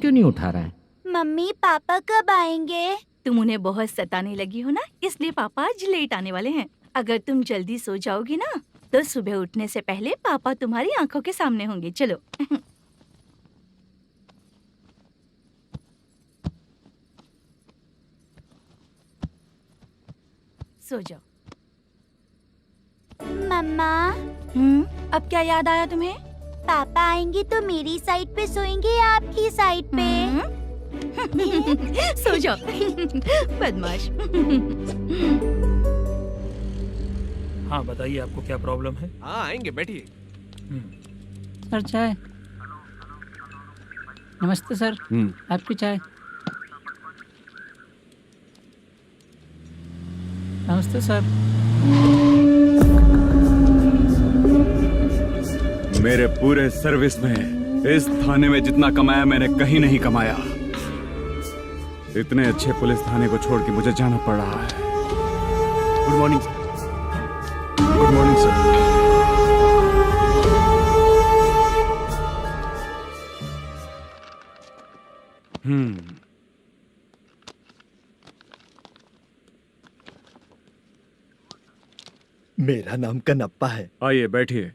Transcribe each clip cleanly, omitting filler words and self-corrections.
क्यों नहीं उठा रहा है? मम्मी पापा कब आएंगे? तुम उन्हें बहुत सताने लगी हो ना, इसलिए पापा आज लेट आने वाले हैं। अगर तुम जल्दी सो जाओगी ना तो सुबह उठने से पहले पापा तुम्हारी आंखों के सामने होंगे। चलो। सो जाओ। मम्मा अब क्या याद आया तुम्हें? पापा आएंगे तो मेरी साइड पे सोएंगे या आपकी साइड पे? सो जाओ। बदमाश। हाँ बताइए, आपको क्या प्रॉब्लम है? हाँ आएंगे, बैठिए। सर चाय। नमस्ते सर, आपकी चाय। नमस्ते सर। मेरे पूरे सर्विस में इस थाने में जितना कमाया मैंने कहीं नहीं कमाया। इतने अच्छे पुलिस थाने को छोड़ के मुझे जाना पड़ रहा है। Good morning sir. Good morning sir. मेरा नाम कनप्पा है। आइए बैठिए।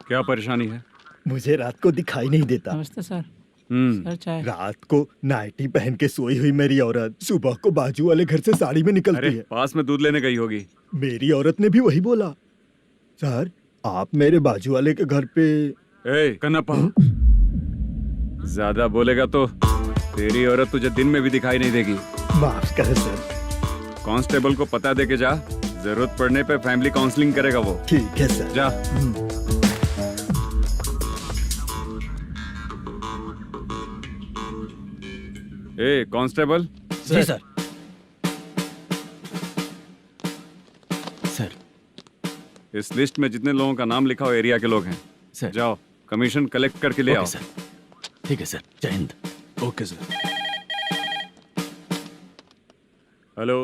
क्या परेशानी है? मुझे रात को दिखाई नहीं देता। नमस्ते सर। सर चाय। रात को नाइटी पहन के सोई हुई मेरी औरत सुबह को बाजू वाले घर से साड़ी में निकलती है। पास में दूध लेने गई होगी। मेरी औरत ने भी वही बोला। सर आप मेरे बाजू वाले के घर पे। कन्नप्पा, ज्यादा बोलेगा तो तेरी औरत तुझे दिन में भी दिखाई नहीं देगी। माफ करें सर। कांस्टेबल को पता दे के जा, जरूरत पड़ने पे फैमिली काउंसलिंग करेगा वो। ठीक है सर। जा। कांस्टेबल। जी सर। सर इस लिस्ट में जितने लोगों का नाम लिखा हो एरिया के लोग हैं सर। जाओ कमीशन कलेक्ट करके ले आओ। सर ठीक है सर। जय हिंद। Okay sir. हेलो।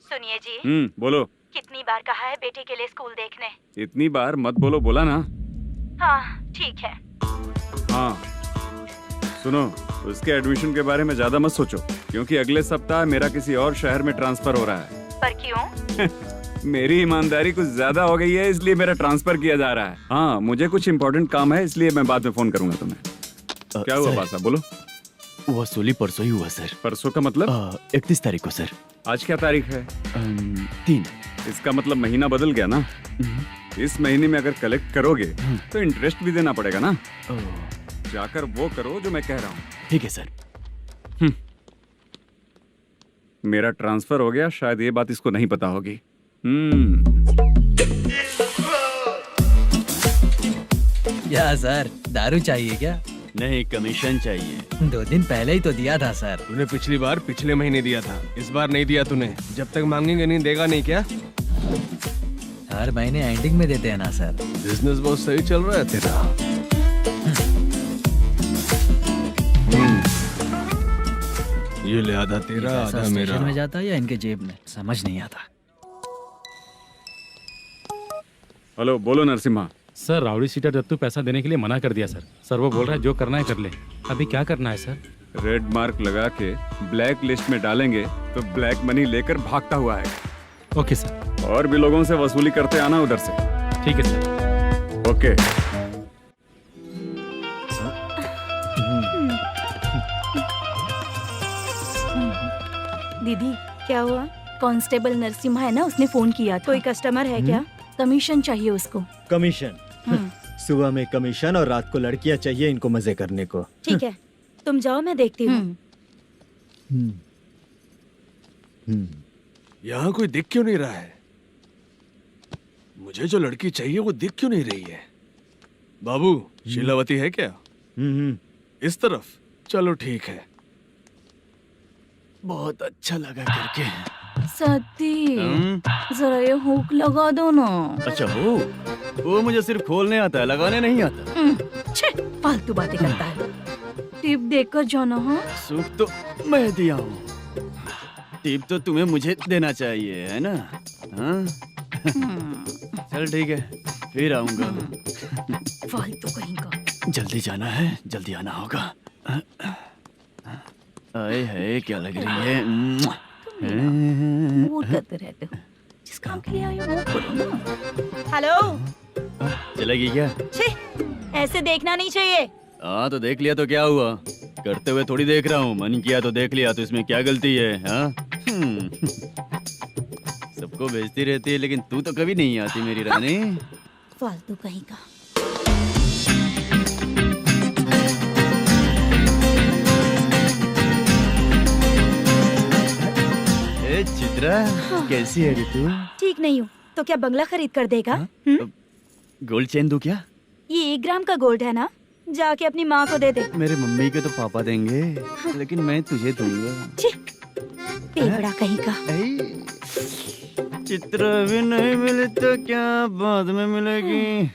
सुनिए जी। बोलो। कितनी बार कहा है बेटे के लिए स्कूल देखने? इतनी बार मत बोलो, बोला ना। हाँ ठीक है। हाँ सुनो, उसके एडमिशन के बारे में ज्यादा मत सोचो, क्योंकि अगले सप्ताह मेरा किसी और शहर में ट्रांसफर हो रहा है। पर क्यों? मेरी ईमानदारी कुछ ज्यादा हो गई है, इसलिए मेरा ट्रांसफर किया जा रहा है। हाँ मुझे कुछ इम्पोर्टेंट काम है, इसलिए मैं बाद में फोन करूंगा तुम्हें। क्या हुआ बासा, बोलो। वसूली परसों ही हुआ सर। परसों का मतलब? 31 तारीख को सर। आज क्या तारीख है? 3। इसका मतलब महीना बदल गया ना। इस महीने में अगर कलेक्ट करोगे तो इंटरेस्ट भी देना पड़ेगा ना। जाकर वो करो जो मैं कह रहा हूँ। ठीक है सर। मेरा ट्रांसफर हो गया, शायद ये बात इसको नहीं पता होगी। क्या सर, दारू चाहिए क्या? नहीं, कमीशन चाहिए। 2 दिन पहले ही तो दिया था सर। तूने पिछली बार पिछले महीने दिया था, इस बार नहीं दिया तूने। जब तक मांगेंगे नहीं देगा नहीं क्या? हर महीने एंडिंग में देते हैं ना सर। बिजनेस बहुत सही चल रहा है तेरा। ये ले आधा तेरा, आधा मेरा। स्टेशन में जाता है या इनके जेब में, समझ नहीं आता। हेलो, बोलो Narasimha. Sir rowdy seater Dattu पैसा देने के लिए मना कर दिया सर। सर वो बोल रहा है जो करना है कर ले। अभी क्या करना है सर? रेड मार्क लगा के ब्लैक लिस्ट में डालेंगे तो ब्लैक मनी लेकर भागता हुआ आएगा। Okay sir. और भी लोगों से वसूली करते आना उधर से। ठीक है सर। ओके। दीदी क्या हुआ? कांस्टेबल नरसिम्हा है ना, उसने फोन किया था। कोई कस्टमर है क्या? कमीशन चाहिए उसको। कमीशन? सुबह में कमीशन और रात को लड़कियां चाहिए इनको मजे करने को। ठीक है, तुम जाओ, मैं देखती हूँ। यहाँ कोई दिख क्यों नहीं रहा है? मुझे जो लड़की चाहिए वो दिख क्यों नहीं रही है? बाबू, शीलावती है क्या? इस तरफ? चलो ठीक है। बहुत अच्छा लगा करके। सती, जरा ये हुक लगा दो ना। अच्छा वो मुझे सिर्फ खोलने आता है, लगाने नहीं आता। फालतू बातें करता है। टिप देकर जाना। हाँ, सूप तो मैं दिया हूँ, टिप तो तुम्हें मुझे देना चाहिए, है ना? हाँ? चल ठीक है, फिर आऊंगा। फालतू कहीं का। जल्दी जाना है, जल्दी आना होगा। आए है क्या लग रही है। मूड करते रहते हो। जिस काम के लिए आए हो वो करो ना। हेलो। चलेगी क्या? छी, ऐसे देखना नहीं चाहिए। हाँ तो देख लिया तो क्या हुआ, करते हुए थोड़ी देख रहा हूँ। मन किया तो देख लिया, तो इसमें क्या गलती है? हाँ सबको भेजती रहती है, लेकिन तू तो कभी नहीं आती मेरी रानी। फालतू कहीं का। ए चित्रा, कैसी है रे तू? ठीक नहीं हूँ तो क्या बंगला खरीद कर देगा? गोल्ड चेन दूं क्या? ये 1 ग्राम का गोल्ड है ना, जाके अपनी माँ को दे दे। मेरे मम्मी के तो पापा देंगे, लेकिन मैं तुझे दूंगा। छी, पेपड़ा कहीं का। चित्रा भी नहीं मिली तो क्या बाद में मिलेगी।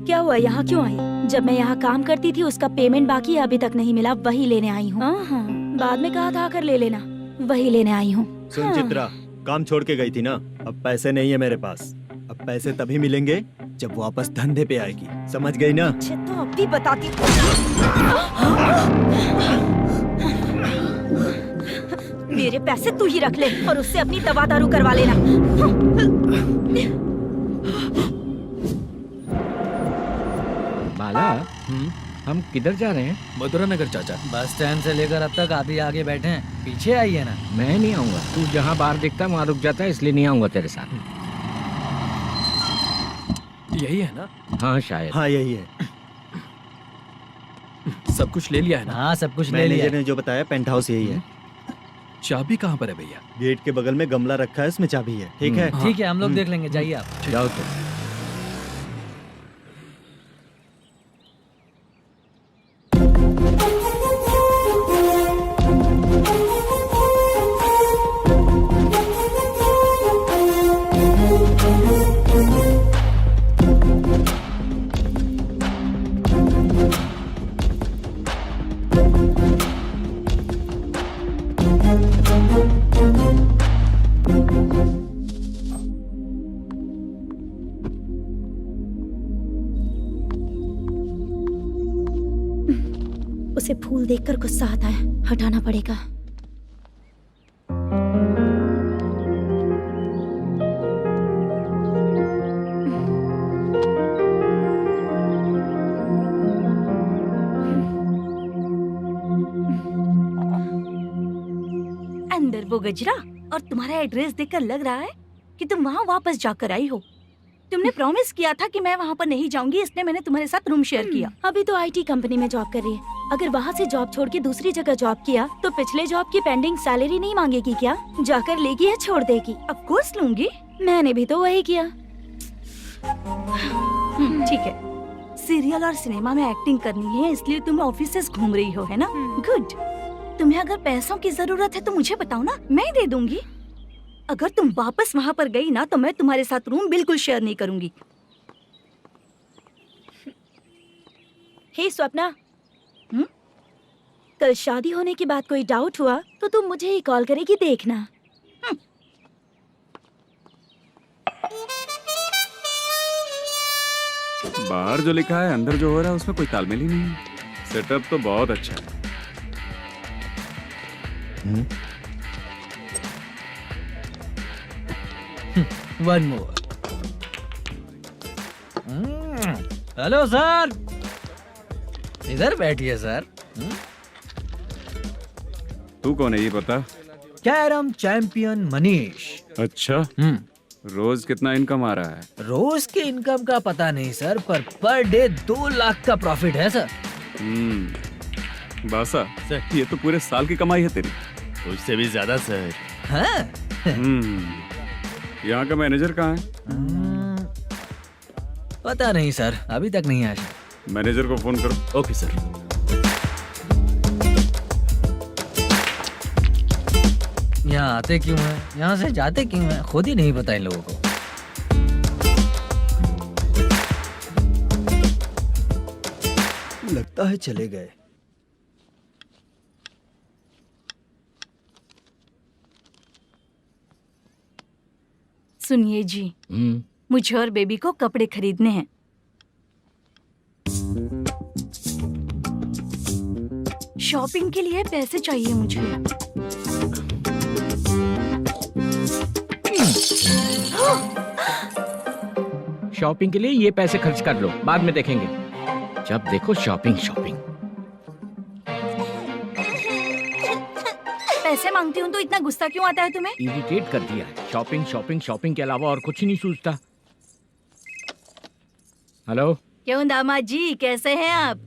क्या हुआ, यहाँ क्यों आई? जब मैं यहाँ काम करती थी उसका पेमेंट बाकी है, अभी तक नहीं मिला, वही लेने आई हूँ। बाद में कहा था आकर ले लेना, वही लेने आई हूँ। सुन चित्रा, काम छोड़ के गई थी ना, अब पैसे नहीं है मेरे पास। अब पैसे तभी मिलेंगे जब वापस धंधे पे आएगी, समझ गई ना? अच्छा तो अब भी बताती। मेरे पैसे तू ही रख ले और उससे अपनी दवा दारू करवा लेना। बाला, हम किधर जा रहे हैं? मथुरा नगर चाचा। बस स्टैंड से लेकर अब तक आप ही आगे बैठे हैं, पीछे आइए ना। मैं नहीं आऊंगा, तू जहाँ बाहर दिखता है वहाँ रुक जाता है, इसलिए नहीं आऊंगा तेरे साथ। यही है ना? हाँ शायद। हाँ यही है। सब कुछ ले लिया है ना? हाँ सब कुछ ले लिया। मैनेजर ने जो बताया पेंट हाउस यही है। चाबी कहाँ पर है भैया? गेट के बगल में गमला रखा है, उसमें चाबी है। ठीक है? ठीक है, हम लोग देख लेंगे, जाइए आप। जाओ तो। उसे फूल देखकर गुस्सा आता है, हटाना पड़ेगा। अंदर वो गजरा और तुम्हारा एड्रेस देखकर लग रहा है कि तुम वहाँ वापस जाकर आई हो। तुमने प्रॉमिस किया था कि मैं वहाँ पर नहीं जाऊंगी, इसलिए मैंने तुम्हारे साथ रूम शेयर किया। अभी तो आईटी कंपनी में जॉब कर रही है। अगर वहाँ से जॉब छोड़ के दूसरी जगह जॉब किया तो पिछले जॉब की पेंडिंग सैलरी नहीं मांगेगी क्या? जाकर लेगी या छोड़ देगी? ऑफ कोर्स लूंगी। मैंने भी तो वही किया। ठीक है, सीरियल और सिनेमा में एक्टिंग करनी है, इसलिए तुम ऑफिसेस घूम रही हो, है ना? गुड। तुम्हें अगर पैसों की जरूरत है तो मुझे बताओ ना, मैं दे दूंगी। अगर तुम वापस वहाँ पर गई ना तो मैं तुम्हारे साथ रूम बिल्कुल शेयर नहीं करूंगी। हे स्वप्ना, कल शादी होने की बात कोई डाउट हुआ तो तुम मुझे ही कॉल करेगी, देखना। बाहर जो लिखा है अंदर जो हो रहा है उसमें कोई तालमेल ही नहीं है। सेटअप तो बहुत अच्छा है। One more. हेलो सर, इधर बैठिए सर। तू कौन है ये बता? Carrom champion Manish. अच्छा, रोज कितना इनकम आ रहा है? रोज के इनकम का पता नहीं सर, पर डे 2 लाख का प्रॉफिट है सर। बासा सर, ये तो पूरे साल की कमाई है तेरी। उससे भी ज्यादा सर। हाँ? यहाँ का मैनेजर कहाँ है? पता नहीं सर, अभी तक नहीं आया। मैनेजर को फोन करो। Okay sir. यहाँ आते क्यों हैं, यहाँ से जाते क्यों हैं, खुद ही नहीं पता इन लोगों को। लगता है चले गए। सुनिए जी, मुझे और बेबी को कपड़े खरीदने हैं। शॉपिंग के लिए पैसे चाहिए मुझे। शॉपिंग के लिए ये पैसे खर्च कर लो, बाद में देखेंगे। जब देखो शॉपिंग शॉपिंग। पैसे मांगती हूँ तो इतना गुस्सा क्यों आता है तुम्हें? इरिटेट कर दिया है। शॉपिंग शॉपिंग शॉपिंग के अलावा और कुछ नहीं सूझता। हेलो। क्यों दामाद जी, कैसे हैं आप?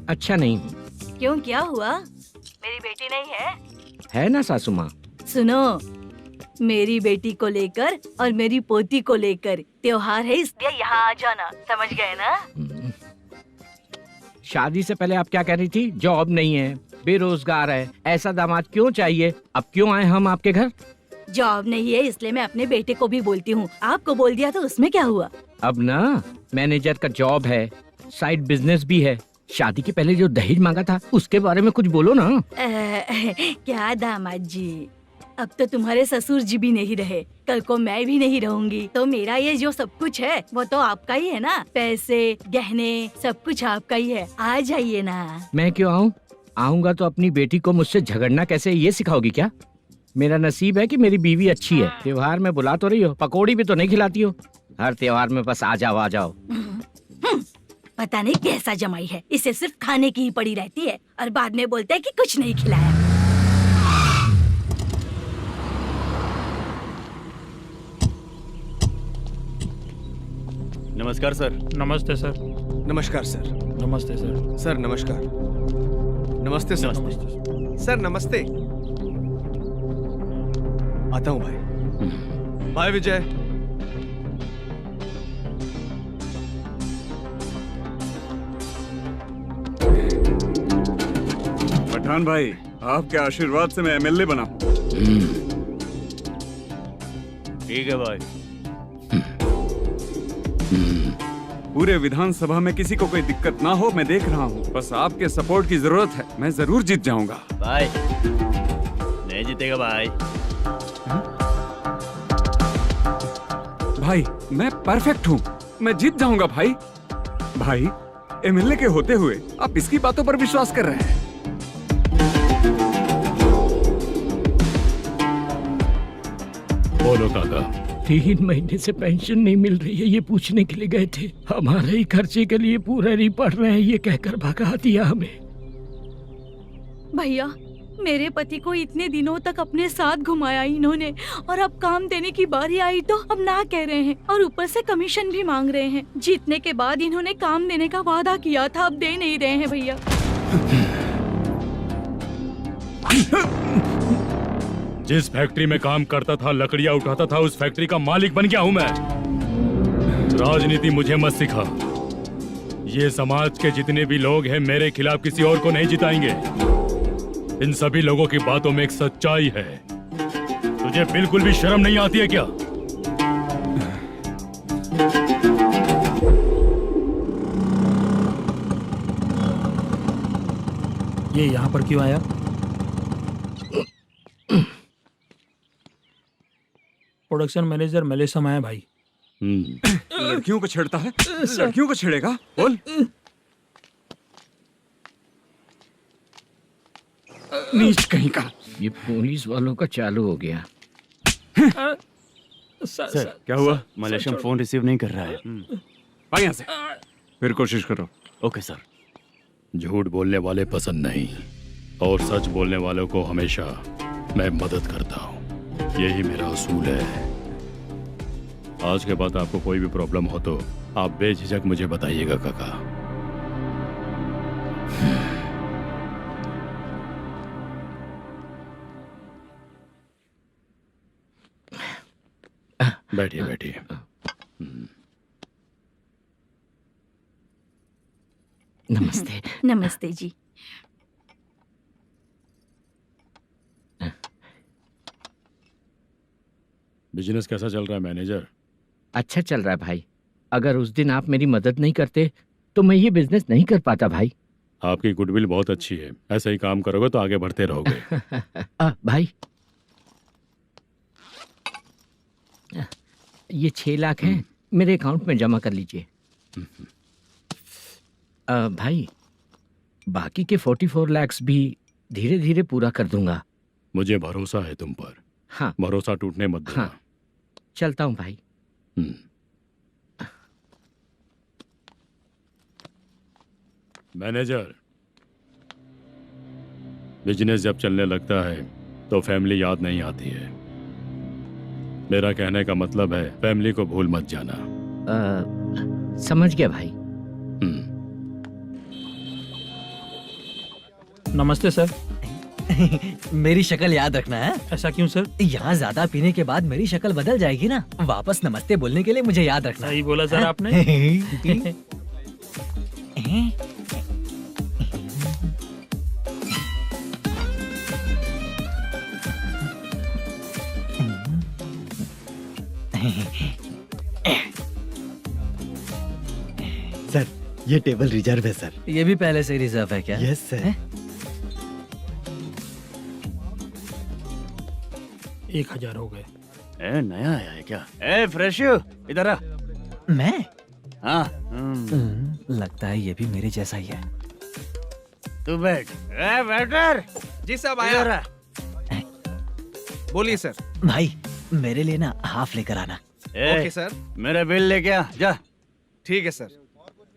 अच्छा नहीं। क्यों, क्या हुआ? मेरी बेटी नहीं है? है ना सासू माँ। सुनो, मेरी बेटी को लेकर और मेरी पोती को लेकर त्योहार है, इसलिए यहाँ आ जाना, समझ गए ना? शादी से पहले आप क्या कह रही थी? जॉब नहीं है, बेरोजगार है, ऐसा दामाद क्यों चाहिए? अब क्यों आए हम आपके घर? जॉब नहीं है इसलिए मैं अपने बेटे को भी बोलती हूँ। आपको बोल दिया तो उसमें क्या हुआ? अब ना मैनेजर का जॉब है, साइड बिजनेस भी है। शादी के पहले जो दहेज मांगा था उसके बारे में कुछ बोलो ना। क्या दामाद जी, अब तो तुम्हारे ससुर जी भी नहीं रहे, कल को मैं भी नहीं रहूंगी, तो मेरा ये जो सब कुछ है वो तो आपका ही है ना। पैसे, गहने, सब कुछ आपका ही है। आ जाइए ना। मैं क्यों आऊँ? आऊंगा तो अपनी बेटी को मुझसे झगड़ना कैसे ये सिखाओगी क्या? मेरा नसीब है कि मेरी बीवी अच्छी है। त्योहार में बुला तो रही हो, पकौड़ी भी तो नहीं खिलाती हो। हर त्योहार में बस आ जाओ आ जाओ। पता नहीं कैसा जमाई है, इसे सिर्फ खाने की ही पड़ी रहती है और बाद में बोलते हैं कि कुछ नहीं खिलाया। नमस्कार सर। नमस्ते सर। नमस्कार सर। नमस्ते सर। सर नमस्कार। नमस्ते सर। सर नमस्ते। आता हूँ भाई। बाय विजय। पठान भाई, आपके आशीर्वाद से मैं एमएलए बना। ठीक है भाई। पूरे विधानसभा में किसी को कोई दिक्कत ना हो, मैं देख रहा हूँ। बस आपके सपोर्ट की जरूरत है, मैं जरूर जीत जाऊंगा। भाई नहीं जीतेगा भाई। भाई मैं परफेक्ट हूँ, मैं जीत जाऊंगा भाई। भाई एमएलए के होते हुए आप इसकी बातों पर विश्वास कर रहे हैं? बोलो काका। 3 महीने से पेंशन नहीं मिल रही है, ये पूछने के लिए गए थे। हमारे ही खर्चे के लिए पूरा नहीं पड़ रहे हैं, ये कहकर भगा दिया हमें। भैया, मेरे पति को इतने दिनों तक अपने साथ घुमाया इन्होंने, और अब काम देने की बारी आई तो अब ना कह रहे हैं, और ऊपर से कमीशन भी मांग रहे हैं। जीतने के बाद इन्होंने काम देने का वादा किया था, अब दे नहीं रहे हैं भैया। जिस फैक्ट्री में काम करता था, लकड़ियां उठाता था, उस फैक्ट्री का मालिक बन गया हूं मैं। राजनीति मुझे मत सिखा। ये समाज के जितने भी लोग हैं मेरे खिलाफ किसी और को नहीं जिताएंगे। इन सभी लोगों की बातों में एक सच्चाई है। तुझे बिल्कुल भी शर्म नहीं आती है क्या? ये यहाँ पर क्यों आया? प्रोडक्शन मैनेजर मलेशम आया भाई। लड़कियों को छेड़ता है? लड़कियों को छेड़ेगा? बोल। नीच कहीं का। ये पुलिस वालों का चालू हो गया। सर क्या हुआ? मलेशियन फोन रिसीव नहीं कर रहा है। आ यहाँ से। फिर कोशिश करो। Okay sir. झूठ बोलने वाले पसंद नहीं, और सच बोलने वालों को हमेशा मैं मदद करता हूँ। यही मेरा असूल है। आज के बाद आपको कोई भी प्रॉब्लम हो तो आप बेझिझक मुझे बताइएगा काका। बैठिए बैठिए। नमस्ते। नमस्ते जी। बिजनेस कैसा चल रहा है मैनेजर? अच्छा चल रहा है भाई। अगर उस दिन आप मेरी मदद नहीं करते तो मैं ये बिजनेस नहीं कर पाता भाई। आपकी गुडविल बहुत अच्छी है, ऐसे ही काम करोगे तो आगे बढ़ते रहोगे। भाई ये 6 लाख हैं, मेरे अकाउंट में जमा कर लीजिए। भाई बाकी के 44 लाख भी धीरे धीरे पूरा कर दूंगा। मुझे भरोसा है तुम पर। हाँ भरोसा टूटने मत देना। हाँ, चलता हूँ भाई। मैनेजर, बिजनेस जब चलने लगता है तो फैमिली याद नहीं आती है। मेरा कहने का मतलब है फैमिली को भूल मत जाना। समझ गया भाई। नमस्ते सर। मेरी शक्ल याद रखना है। ऐसा क्यों सर? यहाँ ज्यादा पीने के बाद मेरी शक्ल बदल जाएगी ना, वापस नमस्ते बोलने के लिए मुझे याद रखना। सही बोला सर आपने। सर ये टेबल रिजर्व है सर। ये भी पहले से रिजर्व है क्या? Yes sir. 1000 हो गए। नया आया है क्या? फ्रेश इधर आ। मैं? हाँ। लगता है ये भी मेरे जैसा ही है। तू बैठ। वेटर। जी साहब इधर आया। आ। बोलिए सर। भाई मेरे लिए ना हाफ लेकर आना। Okay sir. मेरा बिल लेके आ जा। ठीक है सर।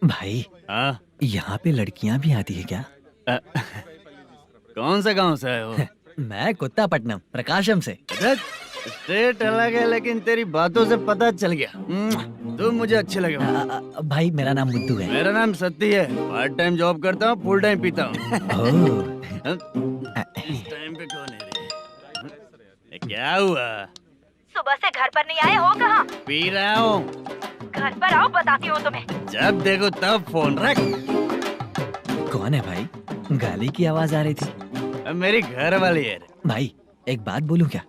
भाई हाँ। यहाँ पे लड़कियाँ भी आती है क्या? कौन सा गांव से आए हो? मैं कुत्तापट्टनम प्रकाशम से। स्टेट अलग है लेकिन तेरी बातों से पता चल गया। तुम मुझे अच्छे लगे हो। भाई मेरा नाम मुद्दू है। मेरा नाम सत्ती है। पार्ट टाइम जॉब करता हूँ, फुल टाइम पीता हूँ। इस टाइम पे कौन है रे? क्या हुआ? सुबह से घर पर नहीं आए हो? कहाँ? पी रहा हूँ। घर पर आओ, बताती हूँ तुम्हें। जब देखो तब फोन रख। कौन है भाई? गाली की आवाज आ रही थी। मेरी घर वाली है। भाई एक बात बोलूं क्या?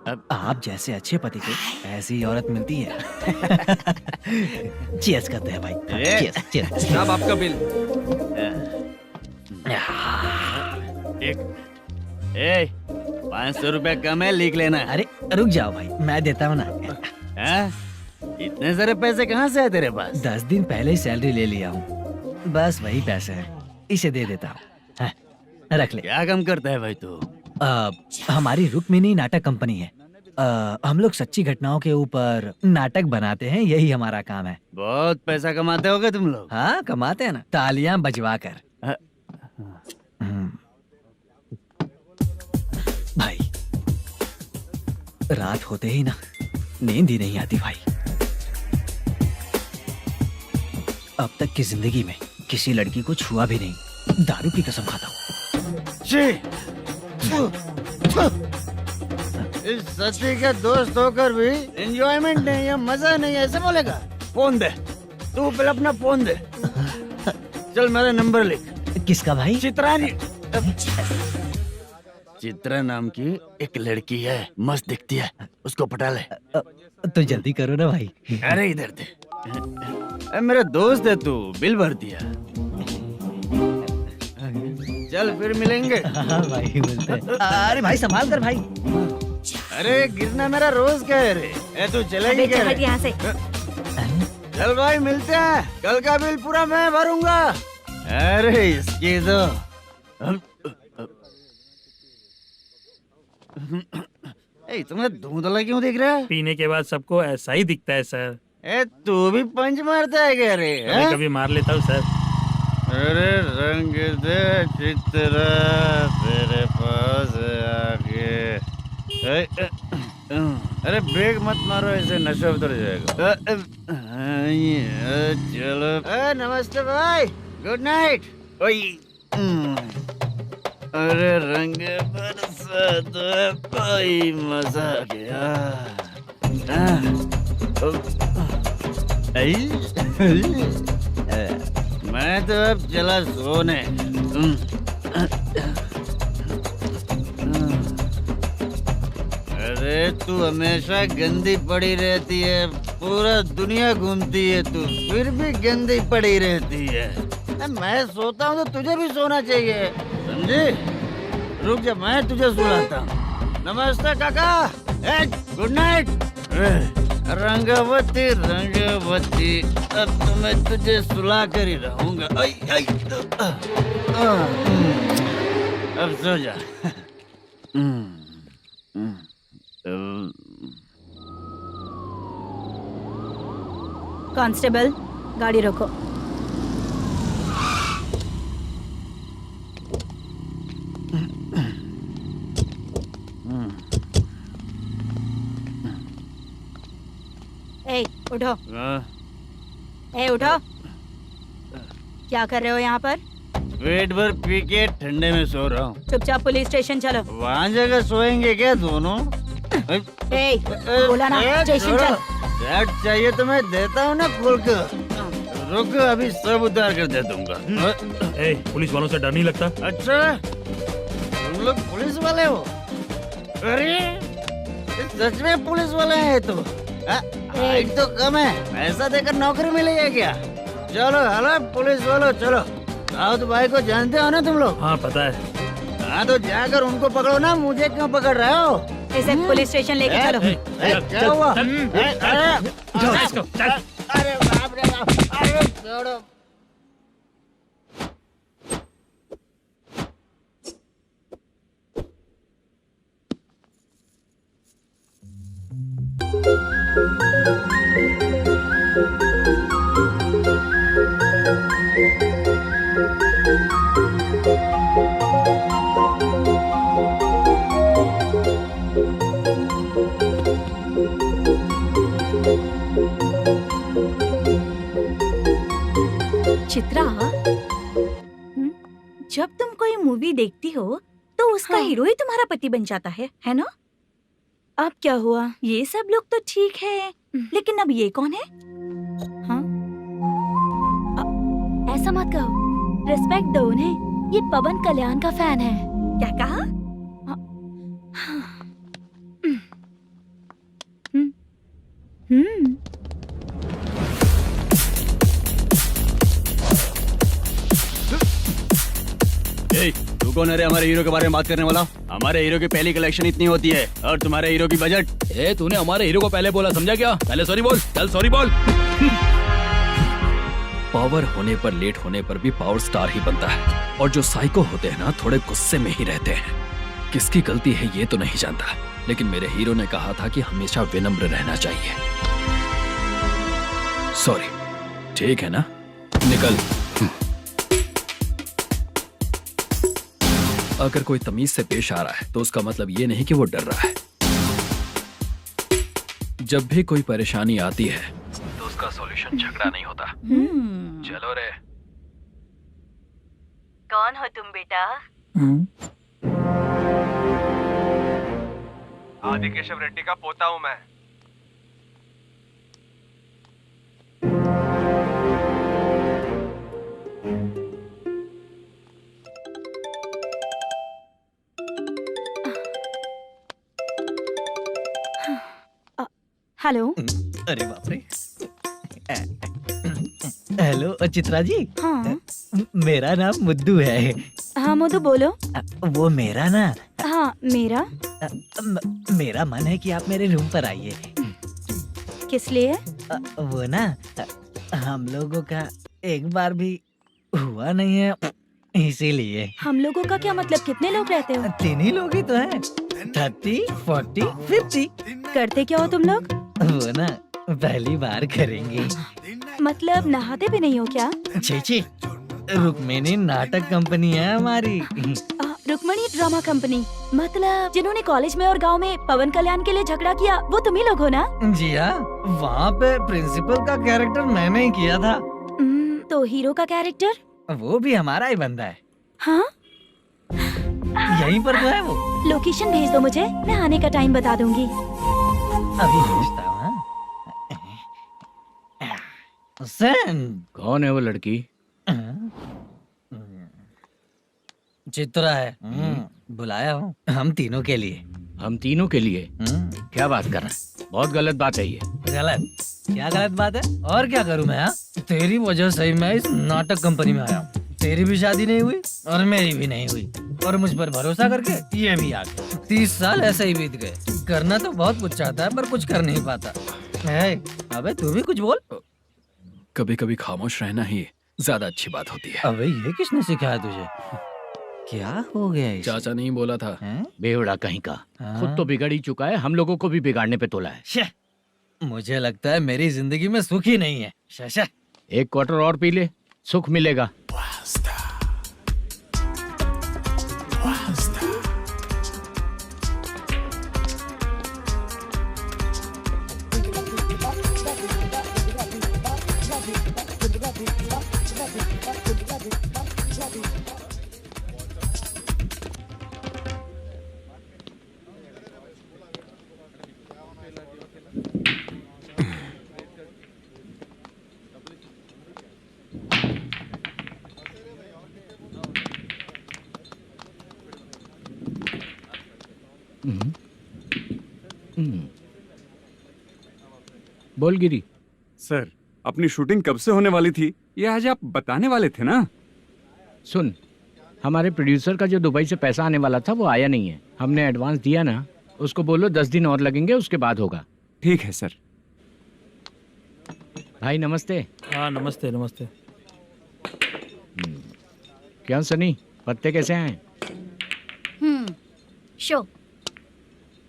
अब आप जैसे अच्छे पति को ऐसी औरत मिलती है। चीयर्स करते हैं भाई। Cheers cheers. साहब आपका बिल। एक 500 रुपया कम है, लिख लेना। अरे रुक जाओ भाई, मैं देता हूँ ना। इतने सारे पैसे कहाँ से है तेरे पास? 10 दिन पहले ही सैलरी ले लिया हूँ, बस वही पैसे हैं, इसे दे देता हूँ। रख ले। क्या काम करता है भाई तू? हमारी रुक्मिणी नाटक कंपनी है। हम लोग सच्ची घटनाओं के ऊपर नाटक बनाते हैं, यही हमारा काम है। बहुत पैसा कमाते होगे तुम लोग। हाँ कमाते हैं ना, तालियां बजवा कर। भाई रात होते ही ना नींद ही नहीं आती भाई। अब तक की जिंदगी में किसी लड़की को छुआ भी नहीं, दारू की कसम खाता हूँ। इस सती के दोस्त होकर भी एंजॉयमेंट नहीं है, मजा नहीं है, ऐसे बोलेगा? फोन दे, तू पहले अपना फोन दे। चल मेरा नंबर लिख। किसका भाई? चित्रानी। चित्रा नाम की एक लड़की है, मस्त दिखती है, उसको पटा ले। तो जल्दी करो ना भाई। अरे इधर दे। मेरा दोस्त है तू, बिल भर दिया। चल फिर मिलेंगे। हाँ भाई मिलते हैं। अरे भाई संभाल कर भाई। अरे गिरना मेरा रोज का है रे। तू चलेगी क्या? यहाँ से। चल भाई मिलते हैं, कल का बिल पूरा मैं भरूंगा। अरे इसकी तो तुम्हें धुंधला क्यों दिख रहा है? पीने के बाद सबको ऐसा ही दिखता है सर। तू भी पंच मारता है क्या रे? कभी कभी मार लेता हूँ सर। अरे रंग दे चित्रा तेरे पास आके। अरे ब्रेक मत मारो, ऐसे नशा उतर जाएगा। चलो। नमस्ते भाई, गुड नाइट। अरे रंग बरसात भाई, मजा आ गया। मैं तो अब चला सोने। अरे तू हमेशा गंदी पड़ी रहती है, पूरा दुनिया घूमती है तू, फिर भी गंदी पड़ी रहती है। मैं सोता हूँ तो तुझे भी सोना चाहिए, समझी? रुक जा, मैं तुझे सुलाता हूँ। नमस्ते काका, गुड नाइट। रंगवती रंगवती, अब तो मैं तुझे सुला कर ही रहूंगा। अब सो जा। कांस्टेबल, गाड़ी रोको। ए, उठो। ए, उठो। क्या कर रहे हो यहाँ पर? पेट भर पी के ठंडे में सो रहा हूँ। चुपचाप पुलिस स्टेशन चलो। वहाँ जगह सोएंगे क्या दोनों? ए, बोला ना, स्टेशन चल। शर्ट चाहिए तो मैं देता हूँ ना खोल कर। रुक, अभी सब उतार कर दे दूंगा। ए, पुलिस वालों से डर नहीं लगता? अच्छा, तुम लोग पुलिस वाले हो? अरे, सच में पुलिस वाले हैं तो? हाइट तो कम है, पैसा देकर नौकरी मिली है क्या? चलो हेलो पुलिस वालों, चलो। दाऊद भाई को जानते हो ना तुम लोग? हाँ पता है। हाँ तो जाकर उनको पकड़ो ना, मुझे क्यों पकड़ रहे हो? इसे पुलिस स्टेशन लेके चलो। क्या हुआ? चल। अरे बाप रे बाप, अरे छोड़ो। चित्रा, जब तुम कोई मूवी देखती हो तो उसका हीरो ही तुम्हारा पति बन जाता है ना? अब क्या हुआ? ये सब लोग तो ठीक है, लेकिन अब ये कौन है? हाँ? ऐसा मत कहो, रिस्पेक्ट दो उन्हें। ये पवन कल्याण का फैन है। क्या कहा? तू कौन है रे हमारे हीरो के बारे में बात करने वाला? हमारे हीरो की पहली कलेक्शन इतनी होती है और तुम्हारे हीरो की बजट। तूने हमारे हीरो को पहले बोला, समझा क्या? पहले सॉरी बोल, चल सॉरी बोल। पावर होने पर, लेट होने पर भी पावर स्टार ही बनता है। और जो साइको होते हैं ना, थोड़े गुस्से में ही रहते हैं। किसकी गलती है ये तो नहीं जानता, लेकिन मेरे हीरो ने कहा था कि हमेशा विनम्र रहना चाहिए। सॉरी, ठीक है ना? निकल। अगर कोई तमीज से पेश आ रहा है तो उसका मतलब ये नहीं कि वो डर रहा है। जब भी कोई परेशानी आती है तो उसका सॉल्यूशन झगड़ा नहीं होता। चलो रे। कौन हो तुम बेटा? आदि केशव रेड्डी का पोता हूँ मैं। हेलो। अरे बाप रे। हेलो चित्रा जी। हाँ। मेरा नाम मुद्दू है। हाँ मुद्दू बोलो। वो मेरा ना। हाँ मेरा। मेरा मन है कि आप मेरे रूम पर आइए। किस लिए? वो ना, हम लोगों का एक बार भी हुआ नहीं है, इसीलिए। हम लोगों का क्या मतलब? कितने लोग रहते हो? 3 ही लोग ही तो हैं। 30, 40, 50। करते क्या हो तुम लोग? वो ना पहली बार करेंगे। मतलब नहाते भी नहीं हो क्या? छी, रुक्मिणी नाटक कंपनी है हमारी। Rukmini drama company? मतलब जिन्होंने कॉलेज में और गांव में पवन कल्याण के लिए झगड़ा किया, वो तुम ही लोग हो ना? जी हाँ, वहाँ पे प्रिंसिपल का कैरेक्टर मैंने ही किया था। तो हीरो का कैरेक्टर? वो भी हमारा ही बंदा है। हाँ? यहीं पर तो है वो। लोकेशन भेज दो मुझे, मैं आने का टाइम बता दूंगी। अभी भेजता हूँ। कौन है वो लड़की? चित्रा है। बुलाया हूँ हम तीनों के लिए। हम तीनों के लिए? क्या बात कर रहे हैं? बहुत गलत बात है ये। गलत? क्या गलत बात है? और क्या करूं मैं? हाँ, तेरी वजह से ही मैं इस नाटक कंपनी में आया हूँ। तेरी भी शादी नहीं हुई और मेरी भी नहीं हुई, और मुझ पर भरोसा करके ये भी आ गया। 30 साल ऐसे ही बीत गए। करना तो बहुत कुछ चाहता है पर कुछ कर नहीं पाता है। अबे तू भी कुछ बोल। कभी कभी खामोश रहना ही ज्यादा अच्छी बात होती है। अबे ये किसने सिखाया तुझे? क्या हो गया इसे? चाचा नहीं बोला था। बेवड़ा कहीं का, खुद तो बिगड़ ही चुका है, हम लोगों को भी बिगाड़ने पे तोला है। शे, मुझे लगता है मेरी जिंदगी में सुख ही नहीं है। शे। एक क्वार्टर और पी ले, सुख मिलेगा। बोल गिरी। सर, अपनी शूटिंग कब से होने वाली थी ये आज आप बताने वाले थे ना? सुन, हमारे प्रोड्यूसर का जो दुबई से पैसा आने वाला था वो आया नहीं है। हमने एडवांस दिया ना, उसको बोलो 10 दिन और लगेंगे, उसके बाद होगा। ठीक है सर। भाई नमस्ते। हाँ नमस्ते नमस्ते। क्या सनी, पत्ते कैसे हैं? शो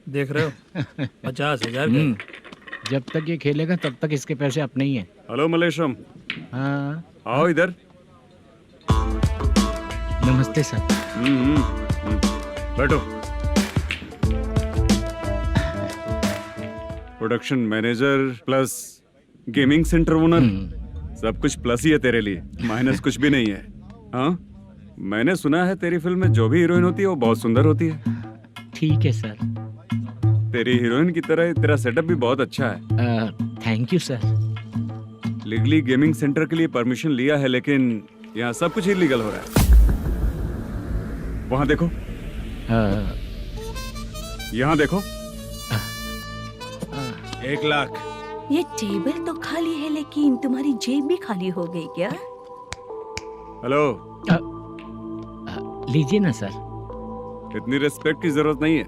देख रहे हो 50,000 का। जब तक ये खेलेगा तब तक इसके पैसे अपने ही हैं। हेलो मलेशम। हाँ आओ इधर। नमस्ते सर। बैठो। Production manager plus gaming centre owner, सब कुछ प्लस ही है तेरे लिए, माइनस कुछ भी नहीं है। हाँ, मैंने सुना है तेरी फिल्म में जो भी हीरोइन होती है वो बहुत सुंदर होती है। ठीक है सर। तेरी हीरोइन की तरह तेरा सेटअप भी बहुत अच्छा है। Thank you sir. Legally gaming centre के लिए परमिशन लिया है, लेकिन यहाँ सब कुछ इलीगल हो रहा है। वहाँ देखो, यहाँ देखो। 1 लाख। ये टेबल तो खाली है लेकिन तुम्हारी जेब भी खाली हो गई क्या? हेलो। लीजिए ना सर। इतनी रिस्पेक्ट की जरूरत नहीं है,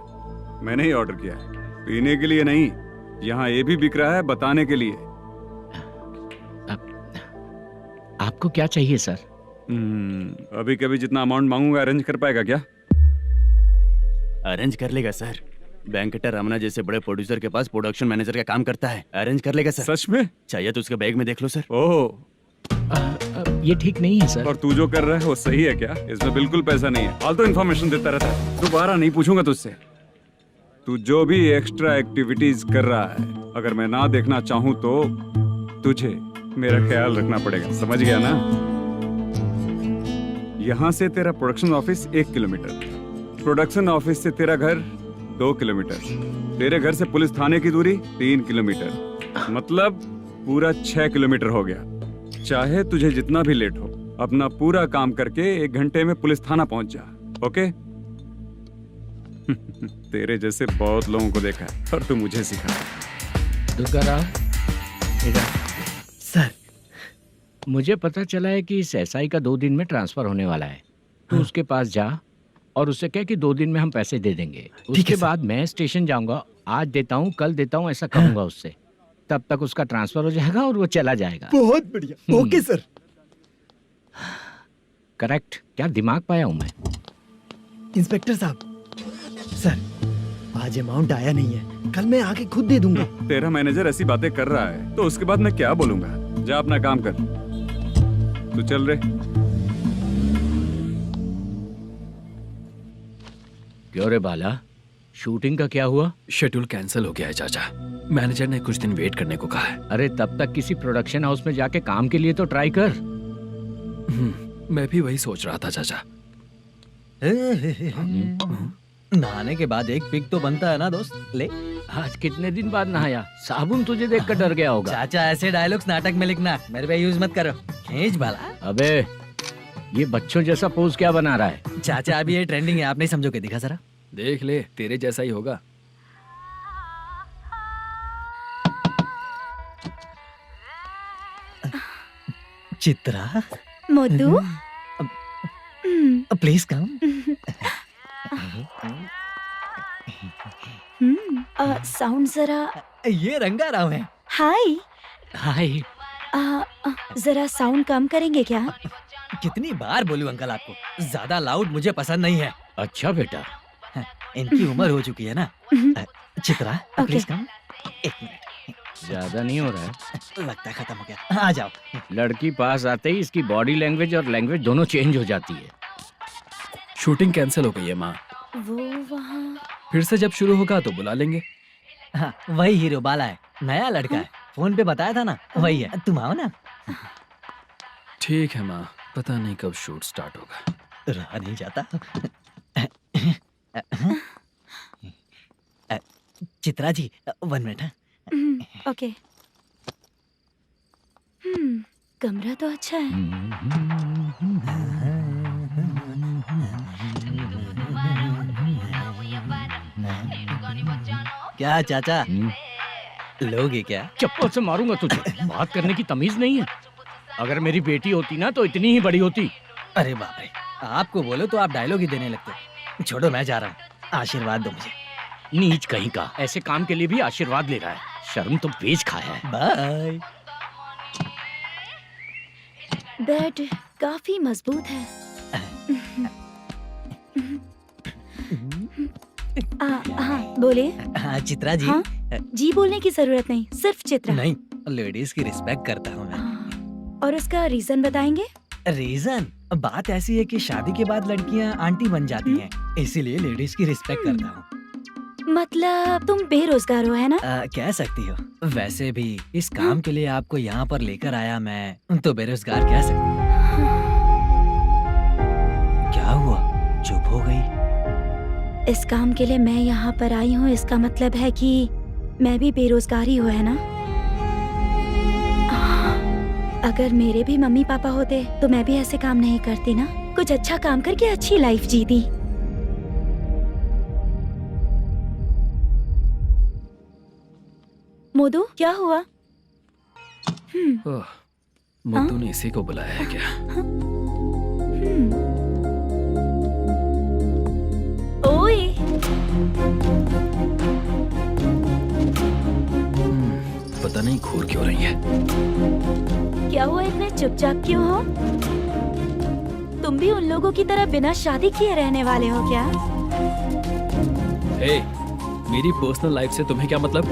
मैंने ही ऑर्डर किया है, पीने के लिए नहीं। यहाँ ये भी बिक रहा है बताने के लिए। आपको क्या चाहिए सर? अभी कभी जितना अमाउंट मांगूंगा अरेंज कर पाएगा क्या? अरेंज कर लेगा सर। वेंकटा रमना जैसे बड़े प्रोड्यूसर के पास प्रोडक्शन मैनेजर का काम करता है, अरेंज कर लेगा सर। सच में? चाहिए तो उसके बैग में देख लो सर। ओह, ये ठीक नहीं है सर। और तू जो कर रहा है वो सही है क्या? इसमें बिल्कुल पैसा नहीं है, फालतू इन्फॉर्मेशन देता रहता है। दोबारा नहीं पूछूंगा तुझसे। तू जो भी एक्स्ट्रा एक्टिविटीज कर रहा है, अगर मैं ना देखना चाहूं तो तुझे मेरा ख्याल रखना पड़ेगा, समझ गया ना? यहाँ से तेरा production office 1 kilometre, production office से तेरा घर 2 किलोमीटर, तेरे घर से पुलिस थाने की दूरी 3 किलोमीटर, मतलब पूरा 6 किलोमीटर हो गया। चाहे तुझे जितना भी लेट हो, अपना पूरा काम करके 1 घंटे में पुलिस थाना पहुंच जा, ओके? तेरे जैसे बहुत लोगों को देखा है और तू मुझे सिखा। सर, मुझे पता चला है कि इस एसआई का 2 दिन में ट्रांसफर होने वाला है। तो उसके पास जा और उससे कह कि 2 दिन में हम पैसे दे देंगे। उसके बाद मैं स्टेशन जाऊंगा, आज देता हूँ कल देता हूँ ऐसा कहूंगा उससे। तब तक उसका ट्रांसफर हो जाएगा और वो चला जाएगा। बहुत बढ़िया। Okay sir. करेक्ट। क्या दिमाग पाया हूँ मैं। इंस्पेक्टर साहब, सर आज अमाउंट आया नहीं है, कल मैं आके खुद दे दूंगा। तेरा मैनेजर ऐसी बातें कर रहा है तो उसके बाद मैं क्या बोलूंगा? जा अपना काम कर। तू चल रे। क्यों रे बाला, शूटिंग का क्या हुआ? शेड्यूल कैंसिल हो गया है चाचा। मैनेजर ने कुछ दिन वेट करने को कहा है। अरे तब तक किसी प्रोडक्शन हाउस में जाके काम के लिए तो ट्राई कर। मैं भी वही सोच रहा था चाचा। नहाने के बाद एक पिक तो बनता है ना दोस्त। ले, आज कितने दिन बाद नहाया? साबुन तुझे देखकर डर गया होगा। चाचा ऐसे डायलॉग्स नाटक में लिखना मेरे पे यूज मत करो। खींच बाला। अबे ये बच्चों जैसा पोज क्या बना रहा है? चाचा अभी ये ट्रेंडिंग है, आप नहीं समझोगे। दिखा जरा। देख ले, तेरे जैसा ही होगा। Chitra, Modu please come. Sound जरा। ये रंगा राव है। हाय। हाय। जरा साउंड कम करेंगे क्या? कितनी बार बोलूं अंकल आपको, ज्यादा लाउड मुझे पसंद नहीं है। अच्छा बेटा, इनकी उम्र हो चुकी है ना। Chitra please come. एक मिनट, ज्यादा नहीं हो रहा है? लगता है खत्म हो गया। आ जाओ। लड़की पास आते ही इसकी बॉडी लैंग्वेज और लैंग्वेज दोनों चेंज हो जाती है। शूटिंग कैंसिल हो गई है माँ, वो वहाँ। फिर से जब शुरू होगा तो बुला लेंगे। हाँ, वही हीरो बाला है, नया लड़का है। फोन पे बताया था ना, वही है। तुम आओ ना। ठीक है माँ, पता नहीं कब शूट स्टार्ट होगा। रहा नहीं जाता। चित्रा जी 1 मिनट। ओके। कमरा तो अच्छा है। क्या चाचा, लोगे क्या? चप्पल से मारूंगा तुझे। बात करने की तमीज नहीं है। अगर मेरी बेटी होती ना तो इतनी ही बड़ी होती। अरे बाप रे, आपको बोलो तो आप डायलॉग ही देने लगते। छोड़ो, मैं जा रहा हूँ, आशीर्वाद दो मुझे। नीच कहीं का, ऐसे काम के लिए भी आशीर्वाद ले रहा है। शर्म तो बेच खाया है। बाय। बेड काफी मजबूत है। हाँ बोले। हाँ चित्रा जी। हाँ? जी बोलने की जरूरत नहीं, सिर्फ चित्रा। नहीं, लेडीज की रिस्पेक्ट करता हूँ मैं। और उसका रीजन बताएंगे? रीजन बात ऐसी है कि शादी के बाद लड़कियाँ आंटी बन जाती हैं, इसीलिए लेडीज की रिस्पेक्ट करता हूँ। मतलब तुम बेरोजगार हो, है ना? कह सकती हो। वैसे भी इस काम के लिए आपको यहाँ पर लेकर आया मैं, तो बेरोजगार कह सकती हूँ। क्या हुआ, चुप हो गई? इस काम के लिए मैं यहाँ पर आई हूँ, इसका मतलब है कि मैं भी बेरोजगार ही हूँ, है ना? अगर मेरे भी मम्मी पापा होते तो मैं भी ऐसे काम नहीं करती ना। कुछ अच्छा काम करके अच्छी लाइफ जीती। मोदू क्या हुआ? मुद्दू ने इसी को बुलाया है क्या? ओए। पता नहीं घूर क्यों रही है। क्या हुआ, इतने चुपचाप क्यों हो? तुम भी उन लोगों की तरह बिना शादी किए रहने वाले हो क्या? हे, मेरी पर्सनल लाइफ से तुम्हें क्या मतलब?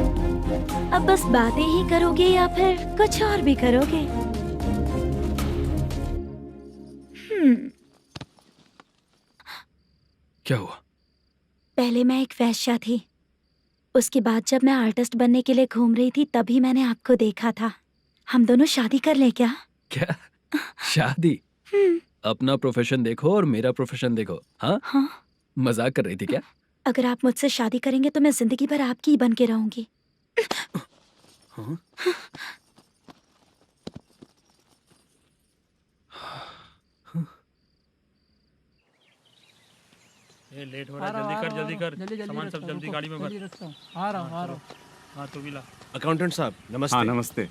अब बस बातें ही करोगे या फिर कुछ और भी करोगे? क्या हुआ? पहले मैं एक वेश्या थी, उसके बाद जब मैं आर्टिस्ट बनने के लिए घूम रही थी तभी मैंने आपको देखा था। हम दोनों शादी कर ले क्या? क्या शादी? अपना प्रोफेशन देखो और मेरा प्रोफेशन देखो। हाँ? हाँ। मजाक कर रही थी क्या? अगर आप मुझसे शादी करेंगे तो मैं जिंदगी भर आपकी ही बन के रहूंगी। हाँ? ये लेट हो रहा है, जल्दी कर। सामान सब जल्दी गाड़ी में भर। आ रहा हूँ। हाँ तो भी ला। अकाउंटेंट साहब नमस्ते। हाँ नमस्ते।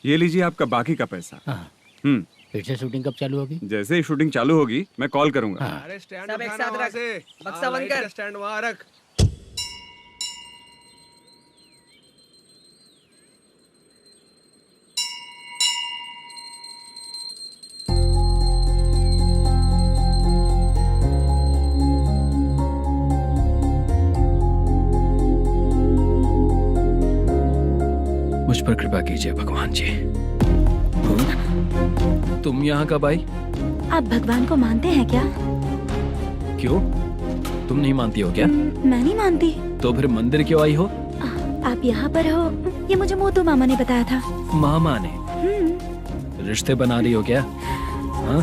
ये लीजिए आपका बाकी का पैसा। फिर से शूटिंग कब चालू होगी? जैसे ही शूटिंग चालू होगी मैं कॉल करूंगा। अरे स्टैंड सब एक उठाना साथ वहाँ रख। से। बक्सा बंद कर। स्टैंड वहाँ रख। मुझ पर कृपा कीजिए भगवान जी। तुम यहाँ कब आई? आप भगवान को मानते हैं क्या? क्यों? तुम नहीं मानती हो क्या? मैं नहीं मानती। तो फिर मंदिर क्यों आई हो? आप यहाँ पर हो ये मुझे मोदू मामा ने बताया था। मामा ने? रिश्ते बना रही हो क्या? हाँ?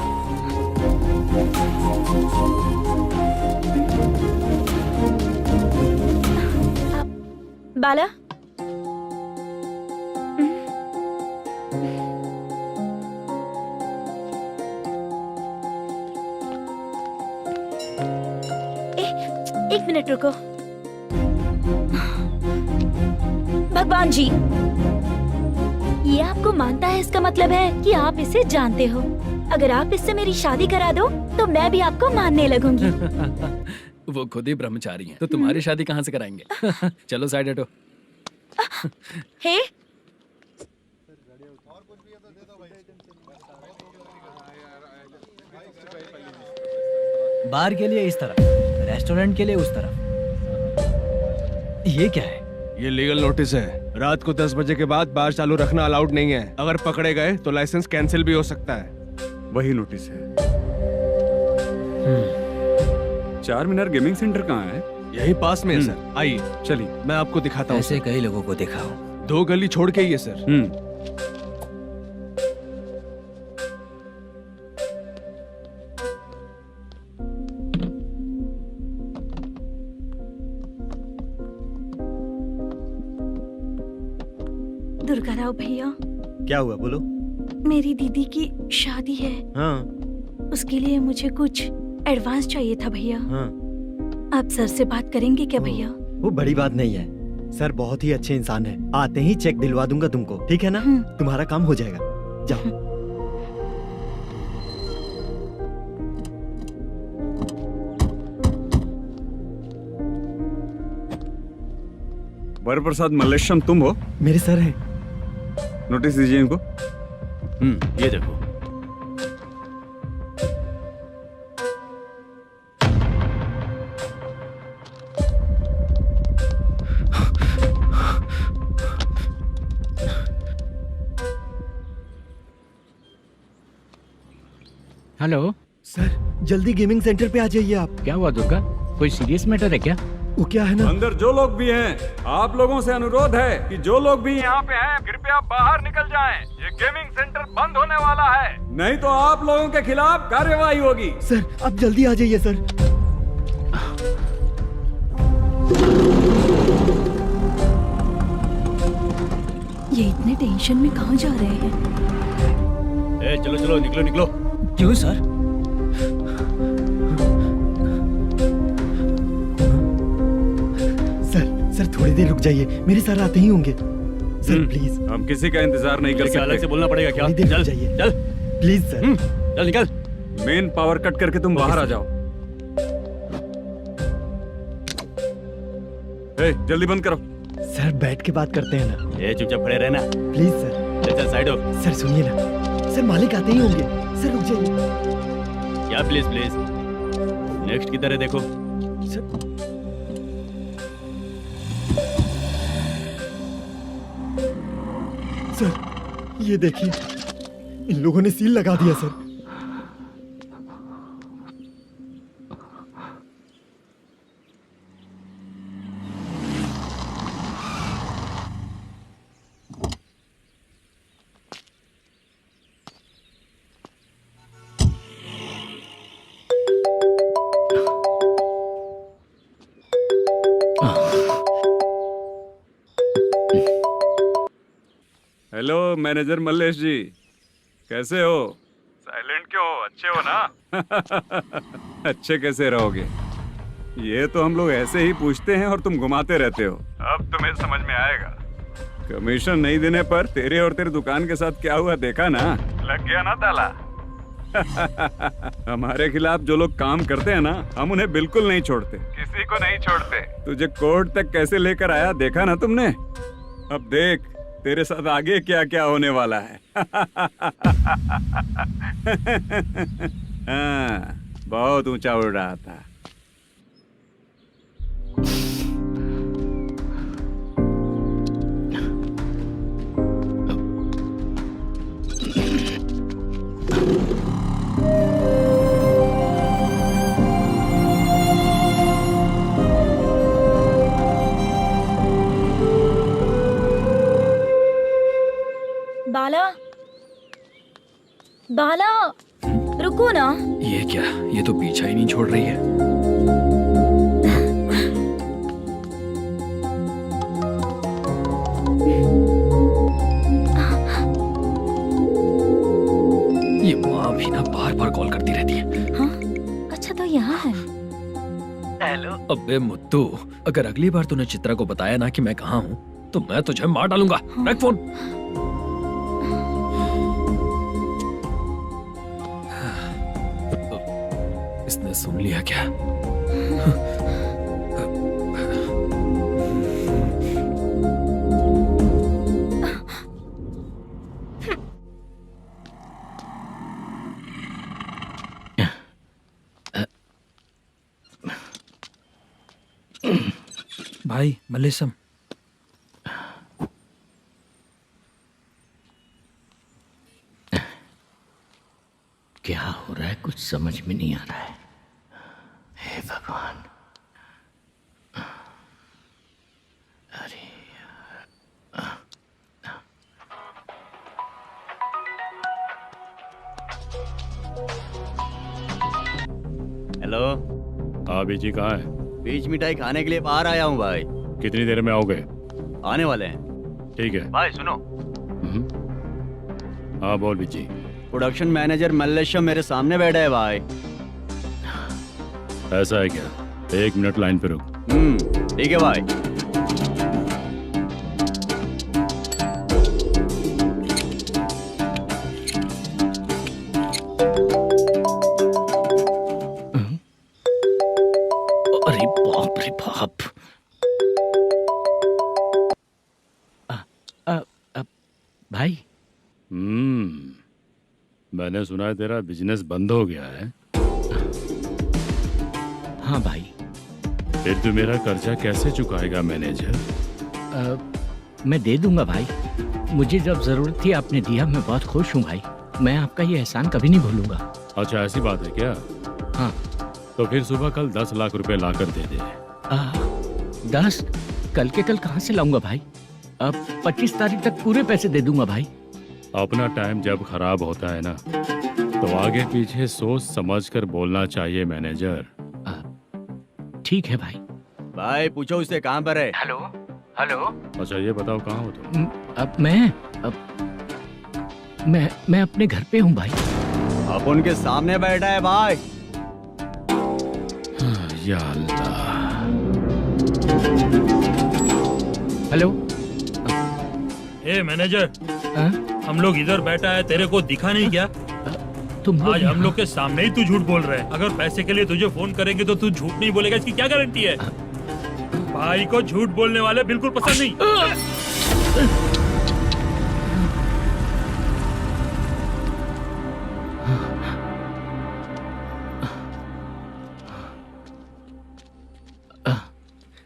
बाला एक मिनट रुको। भगवान जी, ये आपको मानता है, इसका मतलब है कि आप इसे जानते हो। अगर आप इससे मेरी शादी करा दो तो मैं भी आपको मानने लगूंगी। वो खुद ही ब्रह्मचारी हैं, तो तुम्हारी शादी कहाँ से कराएंगे? चलो साइड हटो। हे, बार के लिए इस तरफ, रेस्टोरेंट के लिए उस तरफ। ये क्या है? ये लीगल नोटिस है। रात को 10 बजे के बाद बार चालू रखना अलाउड नहीं है। अगर पकड़े गए तो लाइसेंस कैंसिल भी हो सकता है। वही नोटिस है। चार मीनार गेमिंग सेंटर कहाँ है? यही पास में है सर, आइए चलिए मैं आपको दिखाता हूँ। ऐसे कई लोगों को देखा हूँ। 2 गली छोड़ के ही है सर। दुर्गा राव भैया, क्या हुआ बोलो। मेरी दीदी की शादी है, हाँ उसके लिए मुझे कुछ एडवांस चाहिए था भैया। हाँ। आप सर से बात करेंगे क्या भैया? वो बड़ी बात नहीं है, सर बहुत ही अच्छे इंसान है। आते ही चेक दिलवा दूंगा तुमको, ठीक है ना? तुम्हारा काम हो जाएगा, जाओ। वरप्रसाद मल्लेश्वरम तुम हो? मेरे सर हैं। नोटिस दीजिए इनको। ये देखो। हेलो सर, जल्दी गेमिंग सेंटर पे आ जाइए आप। क्या हुआ दुर्गा, कोई सीरियस मैटर है क्या? वो क्या है ना, अंदर जो लोग भी हैं, आप लोगों से अनुरोध है कि जो लोग भी यहाँ पे हैं, कृपया बाहर निकल जाएं। ये गेमिंग सेंटर बंद होने वाला है, नहीं तो आप लोगों के खिलाफ कार्यवाही होगी। सर आप जल्दी आ जाइए सर। ये इतने टेंशन में कहाँ जा रहे हैं? चलो चलो निकलो निकलो। क्यों सर? सर थोड़ी देर रुक जाइए, मेरे सर आते ही होंगे। Sir please. हम किसी का इंतजार नहीं कर सकते। अलग से बोलना पड़ेगा क्या? थोड़ी देर चल रुक जाइए चल प्लीज सर। चल निकल। मेन पावर कट करके तुम बाहर आ जाओ। जल्दी बंद करो। सर बैठ के बात करते हैं ना। ये चुपचाप खड़े रहना। Please sir. चल साइड हो। सर सुनिए ना, सर मालिक आते ही होंगे। सर रुक जाइए। क्या प्लीज प्लीज? नेक्स्ट की तरह देखो। सर ये देखिए, इन लोगों ने सील लगा दिया सर। हेलो मैनेजर मल्लेश जी, कैसे हो? साइलेंट क्यों हो? अच्छे हो ना? अच्छे कैसे रहोगे? ये तो हम लोग ऐसे ही पूछते हैं और तुम घुमाते रहते हो। अब तुम्हें समझ में आएगा। कमीशन नहीं देने पर तेरे और तेरी दुकान के साथ क्या हुआ देखा ना? लग गया ना ताला। हमारे खिलाफ जो लोग काम करते हैं ना, हम उन्हें बिल्कुल नहीं छोड़ते, किसी को नहीं छोड़ते। तुझे कोर्ट तक कैसे लेकर आया देखा ना तुमने? अब देख तेरे साथ आगे क्या क्या होने वाला है। हाँ, बहुत ऊंचा उड़ रहा था। बाला, बाला, रुको ना। ये क्या, ये तो पीछा ही नहीं छोड़ रही है। ये माँ भी ना बार बार कॉल करती रहती है। हाँ? अच्छा तो यहाँ है। हेलो। अबे मुत्तू, अगर अगली बार तूने चित्रा को बताया ना कि मैं कहाँ हूँ तो मैं तुझे मार डालूंगा। रख फोन। इसने सुन लिया क्या? भाई मल्लेशम, क्या हो रहा है कुछ समझ में नहीं आ रहा है। हे भगवान। अरे हेलो। हाँ बीजी कहाँ है? बीच मिठाई खाने के लिए बाहर आया हूँ भाई। कितनी देर में आओगे? आने वाले हैं। ठीक है भाई सुनो। हाँ बोल बीजी। प्रोडक्शन मैनेजर मल्लेशम मेरे सामने बैठा है भाई। ऐसा है क्या? 1 मिनट लाइन पे रुक। ठीक है भाई। अरे बाप रे बाप। भाई मैंने सुना है तेरा बिजनेस बंद हो गया है। हाँ भाई। फिर तू मेरा कर्जा कैसे चुकाएगा मैनेजर? मैं दे दूंगा भाई। मुझे जब जरूरत थी आपने दिया, मैं बहुत खुश हूँ भाई। मैं आपका ये एहसान कभी नहीं भूलूंगा। अच्छा ऐसी बात है क्या? हाँ। तो फिर सुबह कल 10 लाख रुपए लाकर दे दे। 10? कल के कल कहाँ से लाऊंगा भाई? अब 25 तारीख तक पूरे पैसे दे दूंगा भाई। अपना टाइम जब खराब होता है ना, तो आगे पीछे सोच समझ कर बोलना चाहिए मैनेजर। ठीक है भाई। भाई पूछो उससे कहाँ पर है। Hello hello. अच्छा ये बताओ कहाँ हो तुम? अब मैं अपने घर पे हूँ भाई। अब उनके सामने बैठा है भाई। या अल्लाह। हेलो। ए मैनेजर, हम लोग इधर बैठा है, तेरे को दिखा नहीं क्या? तुम आज हम लोग के सामने ही तू झूठ बोल रहा है। अगर पैसे के लिए तुझे फोन करेंगे तो तू झूठ नहीं बोलेगा, इसकी क्या गारंटी है? भाई को झूठ बोलने वाले बिल्कुल पसंद नहीं।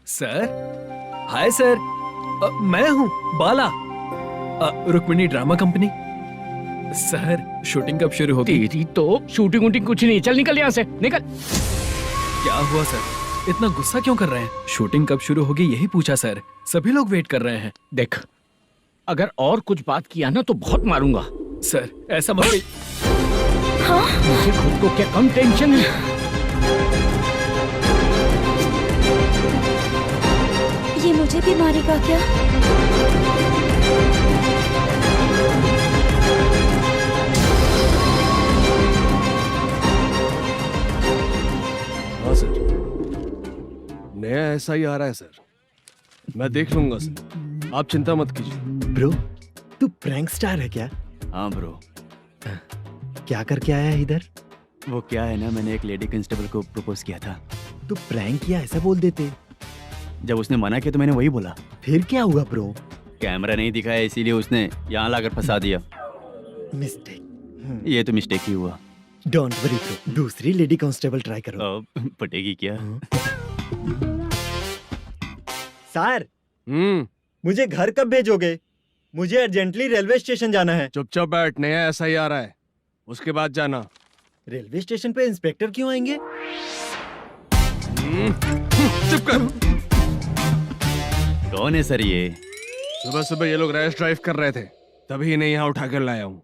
सर, हाय सर, मैं हूँ Bala, Rukmini drama company. Sir shooting कब शुरू होगी? तेरी तो शूटिंग वूटिंग कुछ नहीं। चल निकल यहाँ से, निकल। क्या हुआ सर, इतना गुस्सा क्यों कर रहे हैं? शूटिंग कब शुरू होगी यही पूछा सर, सभी लोग वेट कर रहे हैं। देख, अगर और कुछ बात किया ना तो बहुत मारूंगा। सर ऐसा मत। मुझे खुद को क्या कम टेंशन है? ये मुझे भी मारेगा क्या? हाँ सर, नया ऐसा ही आ रहा है सर। मैं देख लूंगा सर, आप चिंता मत कीजिए। ब्रो, तू प्रैंक स्टार है क्या? हाँ ब्रो। क्या करके आया है इधर? वो क्या है ना, मैंने एक लेडी कांस्टेबल को प्रपोज किया था। तू प्रैंक किया ऐसा बोल देते। जब उसने मना किया तो मैंने वही बोला। फिर क्या हुआ ब्रो? कैमरा नहीं दिखाया इसीलिए उसने यहाँ लाकर फंसा दिया। मिस्टेक। ये तो मिस्टेक ही हुआ। डोंट वरी ब्रो, दूसरी लेडी कांस्टेबल ट्राई करो। पटेगी क्या? सर, मुझे घर कब भेजोगे? मुझे अर्जेंटली रेलवे स्टेशन जाना है। चुपचाप बैठ, नया ऐसा ही आ रहा है, उसके बाद जाना। रेलवे स्टेशन पे इंस्पेक्टर क्यों आएंगे? चुप कर। कौन है सर ये? सुबह सुबह ये लोग रैश ड्राइव कर रहे थे, तभी इन्हें यहाँ उठा कर लाया हूँ।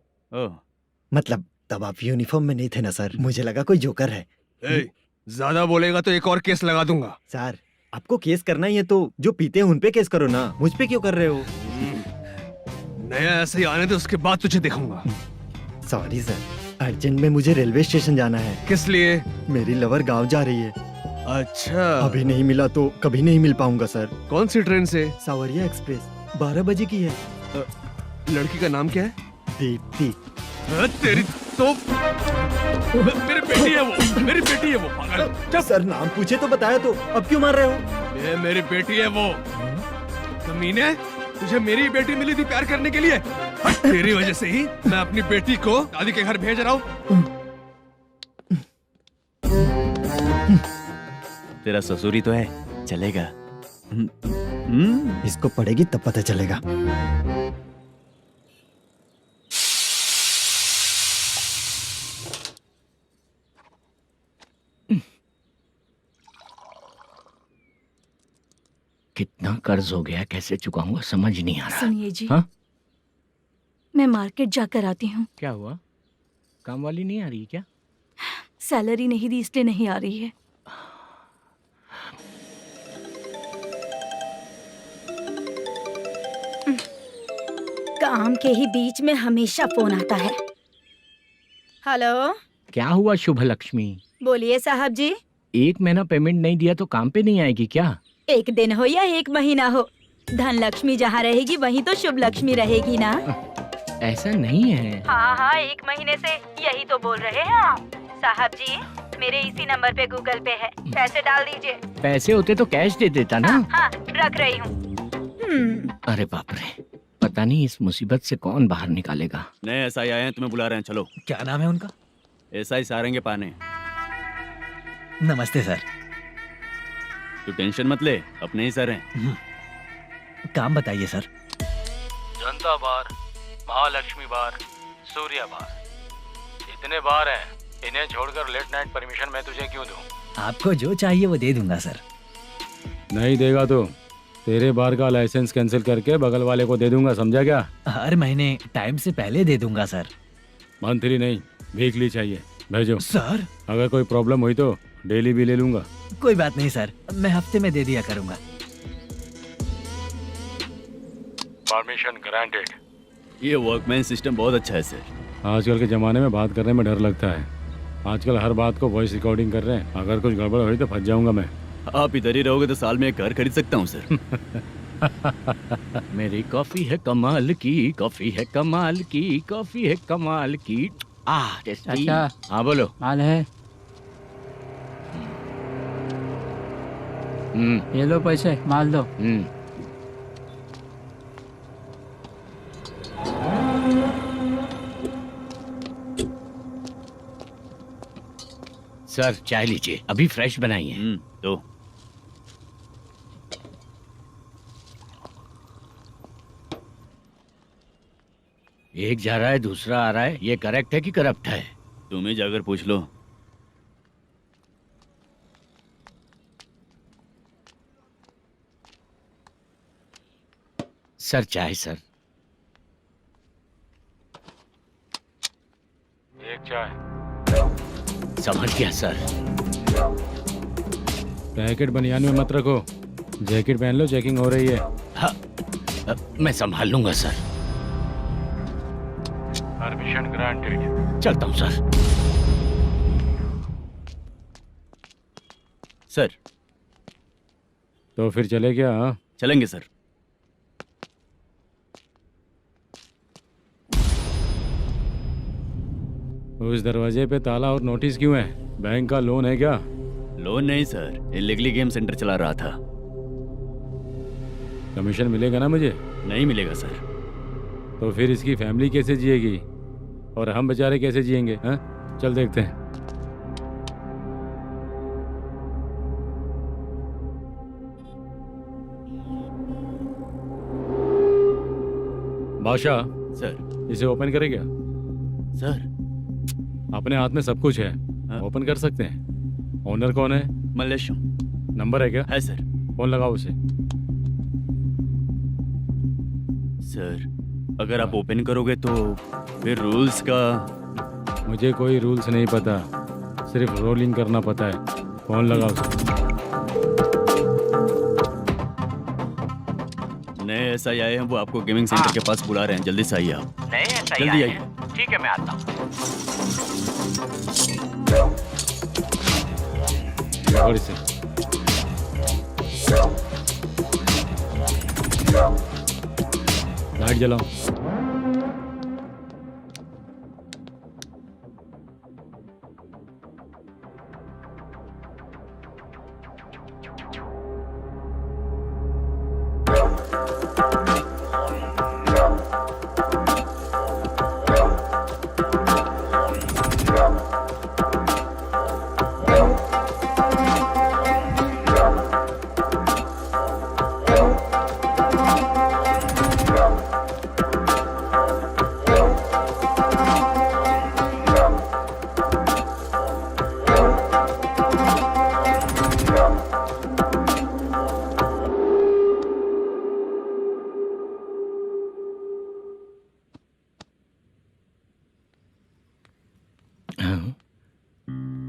मतलब तब आप यूनिफॉर्म में नहीं थे ना सर, मुझे लगा कोई जोकर है। ज्यादा बोलेगा तो एक और केस लगा दूंगा। सर, आपको केस करना ही है तो जो पीते हैं उन पे केस करो ना, मुझ पे क्यों कर रहे हो? नया ऐसे ही आने दो, उसके बाद तुझे देखूंगा। सॉरी सर, अर्जेंट में मुझे रेलवे स्टेशन जाना है। किस लिए? मेरी लवर गांव जा रही है। अच्छा, अभी नहीं मिला तो कभी नहीं मिल पाऊंगा सर। कौन सी ट्रेन से? सावरिया एक्सप्रेस। 12 बजे की है। लड़की का नाम क्या है? दीप्ति। तेरी तो मेरी बेटी है वो, मेरी बेटी है वो। पागल। सर नाम पूछे तो बताया तो, अब क्यों मार रहे हो? ये मेरी बेटी है वो। कमीने, तुझे मेरी बेटी मिली थी प्यार करने के लिए। तेरी वजह से ही मैं अपनी बेटी को दादी के घर भेज रहा हूँ। तेरा ससुरी तो है, चलेगा। इसको पढ़ेगी तब पता चलेगा। कितना कर्ज हो गया, कैसे चुकाऊंगा समझ नहीं आ रहा। सुनिए जी, हाँ? मैं मार्केट जाकर आती हूँ। क्या हुआ, काम वाली नहीं आ रही क्या? सैलरी नहीं दी इसलिए नहीं आ रही है। काम के ही बीच में हमेशा फोन आता है। हेलो, क्या हुआ शुभ लक्ष्मी? बोलिए साहब जी। 1 महीना पेमेंट नहीं दिया तो काम पे नहीं आएगी क्या? 1 दिन हो या 1 महीना हो, धन लक्ष्मी जहाँ रहेगी वहीं तो शुभ लक्ष्मी रहेगी ना। ऐसा नहीं है। हाँ हाँ, 1 महीने से यही तो बोल रहे हैं आप। साहब जी, मेरे इसी नंबर पे गूगल पे है, पैसे डाल दीजिए। पैसे होते तो कैश दे देता ना। हाँ, रख रही हूँ। अरे बाप रे, पता नहीं इस मुसीबत से कौन बाहर निकालेगा। नए एसआई आए हैं, तुम्हें बुला रहे हैं, चलो। क्या नाम है उनका? एसआई सारंगे पाने। नमस्ते सर। तू टेंशन मत ले, अपने ही सर हैं। काम बताइए सर। जनता बार, महालक्ष्मी बार, सूर्या बार, इतने बार हैं, इन्हें छोड़कर लेट नाइट परमिशन मैं तुझे क्यों दूं? आपको जो चाहिए वो दे दूंगा सर। नहीं देगा तो तेरे बार का लाइसेंस कैंसिल करके बगल वाले को दे दूंगा, समझा क्या? हर महीने टाइम से पहले दे दूंगा सर। मंथली नहीं, वीकली चाहिए, भेजो। सर अगर कोई प्रॉब्लम हुई तो डेली भी ले लूंगा। कोई बात नहीं सर, मैं हफ्ते में दे दिया करूंगा। Permission granted. ये वर्कमैन सिस्टम बहुत अच्छा है सर। आजकल के ज़माने में बात करने में डर लगता है। आजकल हर बात को वॉइस रिकॉर्डिंग कर रहे हैं। अगर कुछ गड़बड़ हुई तो फंस जाऊंगा मैं। आप इधर ही रहोगे तो साल में 1 घर खरीद सकता हूँ सर। मेरी कॉफी है कमाल की, कॉफी है कमाल की, कॉफी है कमाल की। टेस्टी। हाँ बोलो। माल है, ये लो पैसे, माल दो। सर चाय लीजिए, अभी फ्रेश बनाई है। तो एक जा रहा है दूसरा आ रहा है, ये करेक्ट है कि करप्ट है? तुम ही जाकर पूछ लो। सर चाय सर। एक चाय। समझ गया सर। पैकेट बनियान में मत रखो, जैकेट पहन लो, चेकिंग हो रही है। हाँ, मैं संभाल लूंगा सर। Permission granted. चलता हूँ सर। सर तो फिर चले क्या? हाँ? चलेंगे सर। उस दरवाजे पे ताला और नोटिस क्यों है? बैंक का लोन है क्या? लोन नहीं सर, इलीगली गेम सेंटर चला रहा था। कमीशन मिलेगा ना मुझे? नहीं मिलेगा सर। तो फिर इसकी फैमिली कैसे जिएगी और हम बेचारे कैसे जिएंगे? हाँ, चल देखते हैं। बादशाह सर। इसे ओपन करे क्या? सर अपने हाथ में सब कुछ है, ओपन कर सकते हैं। ओनर कौन है? मल्लेशम। नंबर है क्या? है सर। फोन लगाओ उसे। सर अगर आप ओपन करोगे तो फिर रूल्स का। मुझे कोई रूल्स नहीं पता, सिर्फ रोलिंग करना पता है। फोन लगाओ उसे। नए एसआई आए हैं, वो आपको गेमिंग सेंटर के पास बुला रहे हैं, जल्दी से आइए आप। नए एसआई जल्दी आए आइए। हैं। ठीक है मैं आता हूँ। पकड़ इसे। लाइट जलाओ।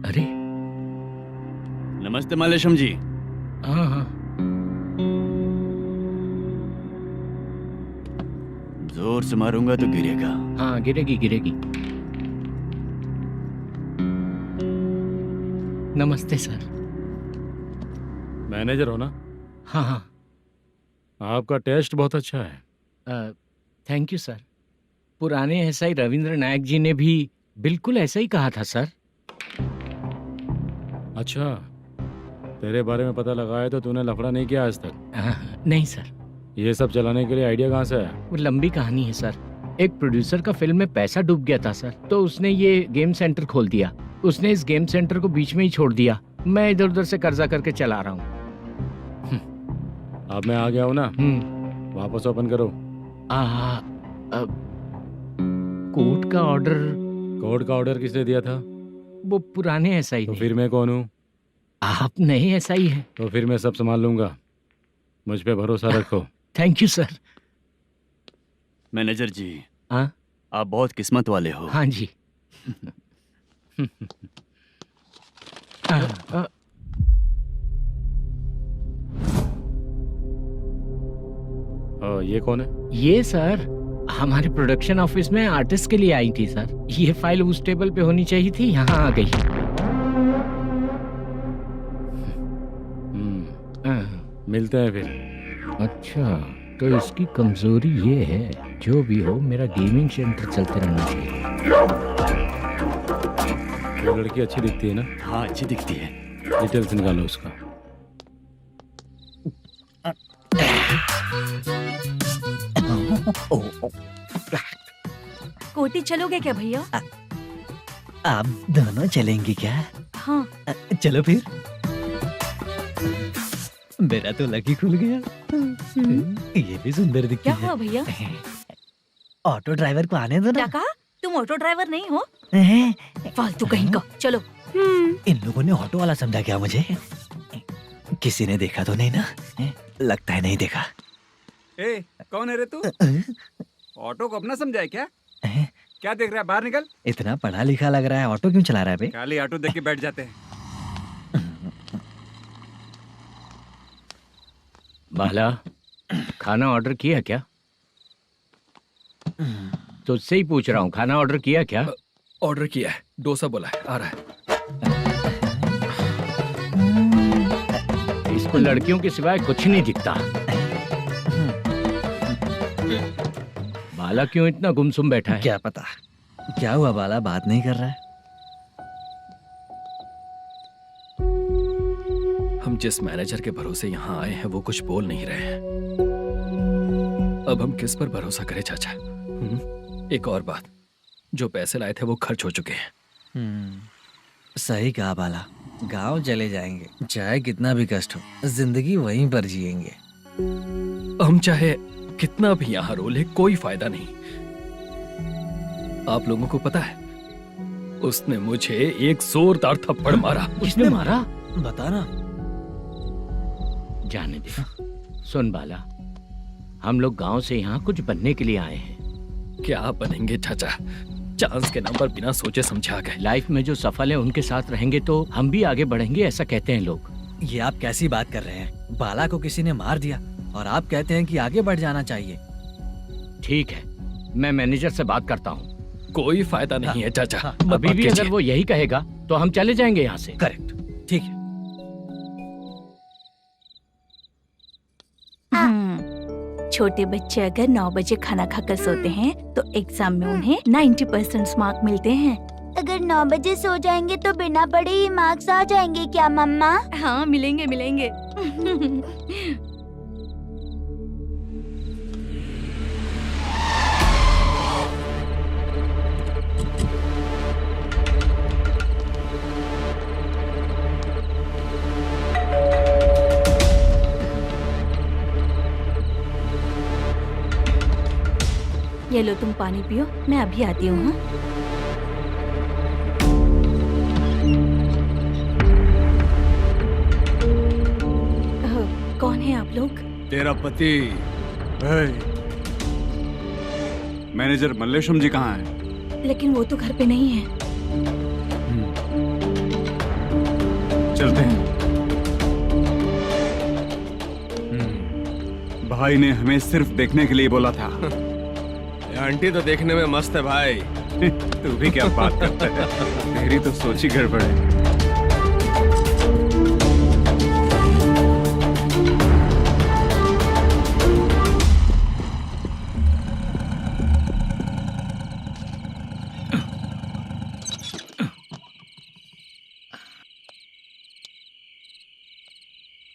अरे नमस्ते मालेशम जी। हाँ हाँ, जोर से मारूंगा तो गिरेगा। हाँ गिरेगी गिरेगी। नमस्ते सर। मैनेजर हो ना? हाँ हाँ। आपका टेस्ट बहुत अच्छा है। Thank you sir. पुराने एसआई रविंद्र नायक जी ने भी बिल्कुल ऐसा ही कहा था सर। अच्छा, तेरे बारे में पता लगा है तो तूने लफड़ा नहीं किया आज तक? नहीं सर। ये सब चलाने के लिए आइडिया कहाँ से आया? वो लंबी कहानी है सर। एक प्रोड्यूसर का फिल्म में पैसा डूब गया था सर, तो उसने ये गेम सेंटर खोल दिया। उसने इस गेम सेंटर को बीच में ही छोड़ दिया। मैं इधर उधर से कर्जा करके चला रहा हूँ। अब मैं आ गया हूँ ना, वापस ओपन करो। कोर्ट का ऑर्डर। कोर्ट का ऑर्डर किसने दिया था? वो पुराने एसआई। तो फिर मैं कौन हूँ? आप नए एसआई हैं। तो फिर मैं सब संभाल लूंगा, मुझ पे भरोसा रखो। Thank you sir. मैनेजर जी, हाँ आप बहुत किस्मत वाले हो। हाँ जी। ये कौन है? ये सर हमारे प्रोडक्शन ऑफिस में आर्टिस्ट के लिए आई थी सर। ये फाइल उस टेबल पे होनी चाहिए थी, यहाँ आ गई। मिलते हैं फिर। अच्छा, तो इसकी कमजोरी ये है, जो भी हो मेरा गेमिंग सेंटर चलते रहना चाहिए। वो लड़की अच्छी दिखती है ना? हाँ अच्छी दिखती है। डिटेल्स निकालो उसका। कोटी चलोगे क्या भैया? आप दोनों चलेंगे क्या? हाँ। चलो फिर। मेरा तो लकी खुल गया। ये भी सुंदर दिखती क्या है। हुआ भैया? ऑटो ड्राइवर को आने दो ना। क्या कहा? तुम ऑटो ड्राइवर नहीं हो? फालतू कहीं का। चलो। इन लोगों ने ऑटो वाला समझा क्या मुझे? किसी ने देखा तो नहीं ना? लगता है नहीं देखा। ए, कौन है रे तू? ऑटो को अपना समझा है क्या? क्या देख रहा है? बाहर निकल। इतना पढ़ा लिखा लग रहा है, ऑटो क्यों चला रहा है बे? खाली ऑटो देख के बैठ जाते हैं। बाला, खाना ऑर्डर किया क्या? तुझसे ही पूछ रहा हूँ, खाना ऑर्डर किया क्या? ऑर्डर किया है, डोसा बोला है, आ रहा है। इसको लड़कियों के सिवाय कुछ नहीं दिखता। बाला क्यों इतना गुमसुम बैठा है? क्या पता क्या हुआ, बाला बात नहीं कर रहा है। हम जिस मैनेजर के भरोसे यहाँ आए हैं वो कुछ बोल नहीं रहे हैं। अब हम किस पर भरोसा करें चाचा? एक और बात, जो पैसे लाए थे वो खर्च हो चुके हैं। सही कहा बाला, गांव चले जाएंगे, चाहे कितना भी कष्ट हो, जिंदगी वहीं पर जिएंगे। हम चाहे कितना भी यहाँ रो ले, कोई फायदा नहीं। आप लोगों को पता है, उसने मुझे एक जोरदार थप्पड़ मारा। उसने मारा? बता ना। जाने दे। सुन बाला, हम लोग गांव से यहाँ कुछ बनने के लिए आए हैं। क्या बनेंगे चाचा? चांस के नाम पर बिना सोचे समझे आ गए। लाइफ में जो सफल है उनके साथ रहेंगे तो हम भी आगे बढ़ेंगे, ऐसा कहते हैं लोग। ये आप कैसी बात कर रहे हैं? बाला को किसी ने मार दिया और आप कहते हैं कि आगे बढ़ जाना चाहिए। ठीक है, मैं मैनेजर से बात करता हूँ। कोई फायदा नहीं है चाचा। अभी भी अगर वो यही कहेगा तो हम चले जाएंगे यहाँ से। करेक्ट, ठीक है। छोटे बच्चे अगर 9 बजे खाना खाकर सोते हैं तो एग्जाम में उन्हें 90% मार्क मिलते हैं। अगर 9 बजे सो जाएंगे तो बिना पढ़े ही मार्क्स आ जाएंगे क्या मम्मा? हाँ, मिलेंगे मिलेंगे। ये लो तुम पानी पियो, मैं अभी आती हूँ। हाँ? कौन है आप लोग? तेरा पति। मैनेजर मल्लेशम जी कहाँ हैं? लेकिन वो तो घर पे नहीं है। चलते हैं। भाई ने हमें सिर्फ देखने के लिए बोला था। आंटी तो देखने में मस्त है भाई। तू भी क्या बात करता है? तेरी तो सोच ही गड़बड़ है।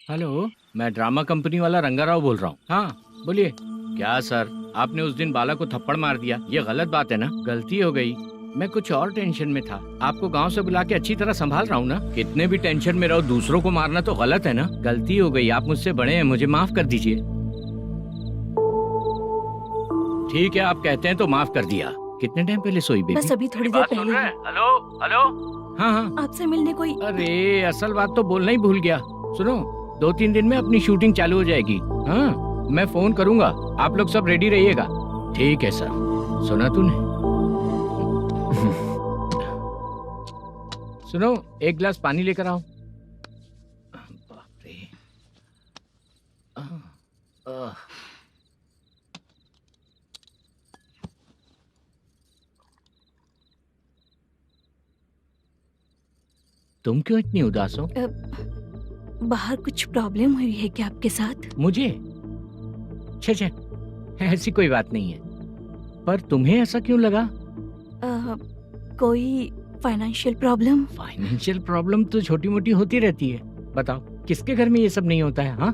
हेलो, मैं ड्रामा कंपनी वाला रंगाराव बोल रहा हूँ। हाँ बोलिए। क्या सर, आपने उस दिन बाला को थप्पड़ मार दिया, ये गलत बात है ना? गलती हो गई, मैं कुछ और टेंशन में था। आपको गांव से बुला के अच्छी तरह संभाल रहा हूँ ना। कितने भी टेंशन में रहो, दूसरों को मारना तो गलत है ना। गलती हो गई, आप मुझसे बड़े हैं, मुझे माफ कर दीजिए। ठीक है, आप कहते हैं तो माफ कर दिया। कितने टाइम पहले सोई बेबी? बस अभी थोड़ी देर पहले। Hello hello. हाँ हाँ, आपसे मिलने कोई। अरे असल बात तो बोलना ही भूल गया। सुनो, 2-3 दिन में अपनी शूटिंग चालू हो जाएगी। हाँ, मैं फोन करूंगा, आप लोग सब रेडी रहिएगा। ठीक है सर। सुना तूने? सुनो, एक गिलास पानी लेकर आओ। बाप रे। तुम क्यों इतनी उदास हो? बाहर कुछ प्रॉब्लम हुई है क्या आपके साथ? मुझे? छे, ऐसी कोई बात नहीं है। पर तुम्हें ऐसा क्यों लगा? कोई फाइनेंशियल प्रॉब्लम? फाइनेंशियल प्रॉब्लम तो छोटी मोटी होती रहती है। बताओ, किसके घर में ये सब नहीं होता है? हाँ,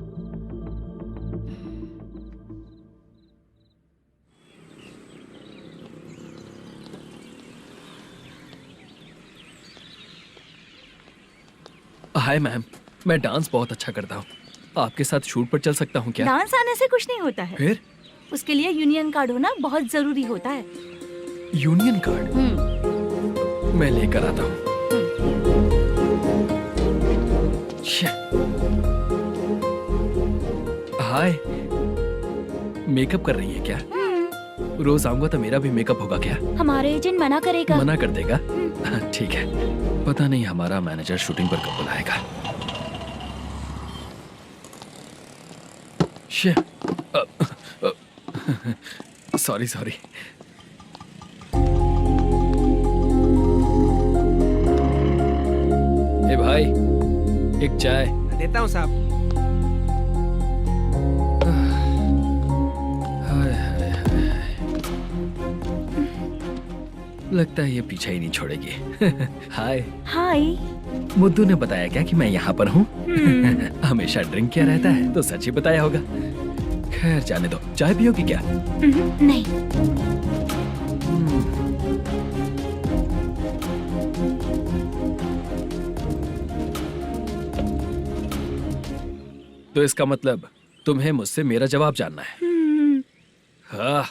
हाय मैम, मैं डांस बहुत अच्छा करता हूँ। आपके साथ शूट पर चल सकता हूँ क्या? डांस आने से कुछ नहीं होता है। फिर? उसके लिए यूनियन कार्ड होना बहुत जरूरी होता है। Union card? मैं लेकर आता हूँ। हाय, मेकअप कर रही है क्या? रोज आऊंगा तो मेरा भी मेकअप होगा क्या? हमारे एजेंट मना करेगा। मना कर देगा? ठीक है, पता नहीं हमारा मैनेजर शूटिंग पर कब बुलाएगा। सॉरी। ए भाई, एक चाय। देता हूँ साहब। लगता है ये पीछा ही नहीं छोड़ेगी। हाय। हाय। मुद्दू ने बताया क्या कि मैं यहाँ पर हूँ? हमेशा ड्रिंक किया रहता है तो सच ही बताया होगा। खैर जाने दो, चाय पियोगी क्या? नहीं। तो इसका मतलब तुम्हें मुझसे मेरा जवाब जानना है? हाँ,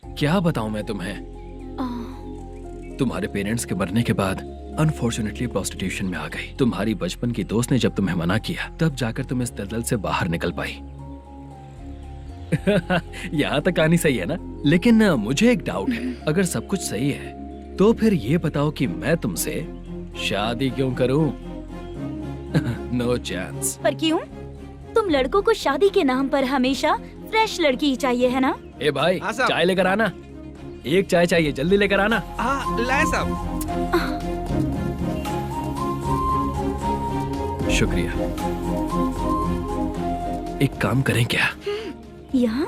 क्या बताऊं मैं तुम्हें? तुम्हारे पेरेंट्स के मरने के बाद अनफॉर्चुनेटली प्रोस्टिट्यूशन में आ गई। तुम्हारी बचपन की दोस्त ने जब तुम्हें मना किया, तब जाकर तुम इस दलदल से बाहर निकल पाई। यहाँ तक कहानी सही है ना? लेकिन मुझे एक डाउट है। अगर सब कुछ सही है तो फिर ये बताओ कि मैं तुमसे शादी क्यों करूं? No chance. पर क्यों? तुम लड़कों को शादी के नाम पर हमेशा फ्रेश लड़की ही चाहिए, है ना? ए भाई, चाय लेकर आना। एक चाय चाहिए, जल्दी लेकर आना। हाँ, लाए साहब। शुक्रिया। एक काम करें क्या? यहाँ?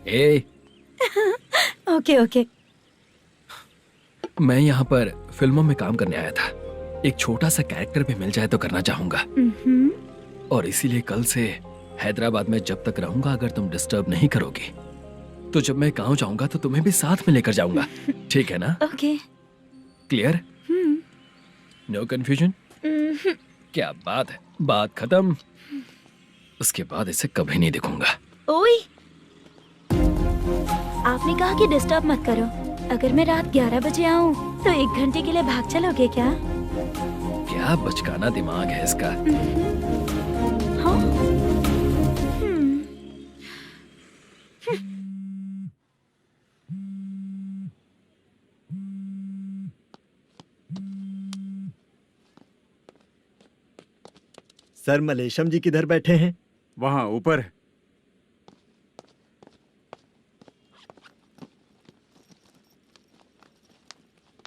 ए, ओके ओके। मैं यहाँ पर फिल्मों में काम करने आया था। एक छोटा सा कैरेक्टर भी मिल जाए तो करना चाहूंगा, और इसीलिए कल से हैदराबाद में जब तक रहूंगा, अगर तुम डिस्टर्ब नहीं करोगी तो जब मैं गाँव जाऊंगा तो तुम्हें भी साथ में लेकर जाऊंगा। ठीक है ना? ओके। क्लियर? No confusion? क्या बात है, बात खत्म। उसके बाद इसे कभी नहीं दिखूंगा। ओए, आपने कहा कि डिस्टर्ब मत करो। अगर मैं रात 11 बजे आऊँ तो 1 घंटे के लिए भाग चलोगे क्या? क्या बचकाना दिमाग है इसका। हाँ? सर, मलेशम जी किधर बैठे हैं? वहाँ ऊपर है।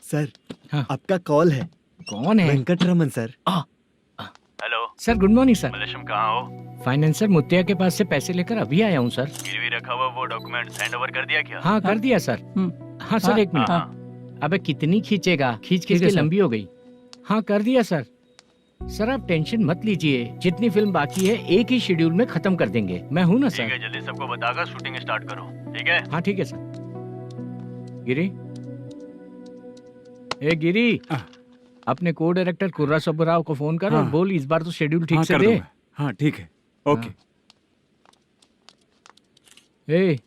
सर, हाँ। आपका कॉल है। कौन है? Venkataraman sir. Hello sir, good morning sir. Malesham, कहाँ हो? फाइनेंसर मुत्तिया के पास से पैसे लेकर अभी आया हूँ सर। गिरवी रखा हुआ वो डॉक्यूमेंट हैंड ओवर कर दिया क्या? हाँ, कर दिया सर। हाँ सर, एक मिनट। अबे कितनी खींचेगा, खींच खींच के लंबी हो गई। हाँ, कर दिया सर। सर, आप टेंशन मत लीजिए, जितनी फिल्म बाकी है एक ही शेड्यूल में खत्म कर देंगे। मैं हूँ ना सर। ठीक है, जल्दी सबको बताकर शूटिंग स्टार्ट करो। ठीक है? हाँ ठीक है सर। गिरी, ए गिरी, अपने को डायरेक्टर कुर्रा सुब्बराव को फोन कर और बोल इस बार तो शेड्यूल ठीक से दे। हाँ ठीक है, ओके। ए,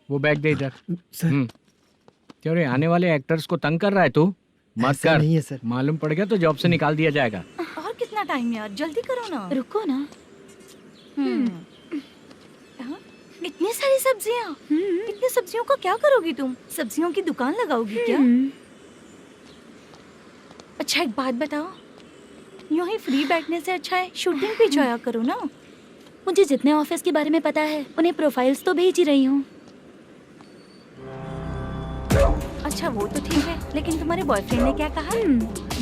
वो बैग दे इधर। सर, क्यों रे, आने वाले एक्टर्स को तंग कर रहा है तू? मत ऐसा कर। नहीं है सर। मालूम पड़ गया तो जॉब से निकाल दिया जाएगा। और कितना टाइम यार, जल्दी करो ना। रुको ना। हाँ? इतनी सारी सब्जियाँ, इतनी सब्जियों को क्या करोगी तुम? सब्जियों की दुकान लगाओगी क्या? अच्छा, एक बात बताओ, यूं ही फ्री बैठने से अच्छा है शूटिंग पे जाया करो ना। मुझे जितने ऑफिस के बारे में पता है उन्हें प्रोफाइल्स तो भेज ही रही हूँ। अच्छा, वो तो ठीक है, लेकिन तुम्हारे बॉयफ्रेंड ने क्या कहा?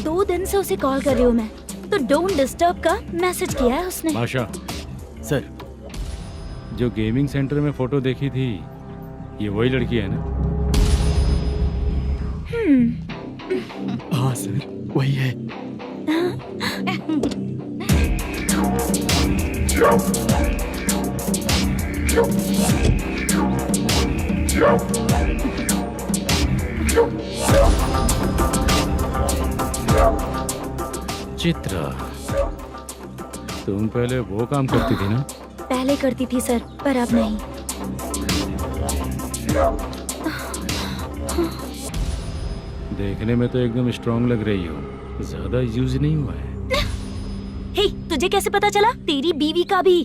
2 दिन से उसे कॉल कर रही हूँ मैं, तो डोंट डिस्टर्ब का मैसेज किया है उसने। बादशाह सर, जो गेमिंग सेंटर में फोटो देखी थी, ये वही लड़की है ना? हाँ सर, वही है। चित्रा, तुम पहले वो काम करती थी ना? पहले करती थी सर, पर अब नहीं। देखने में तो एकदम स्ट्रांग लग रही हो, ज्यादा यूज नहीं हुआ है। हे, तुझे कैसे पता चला? तेरी बीवी का भी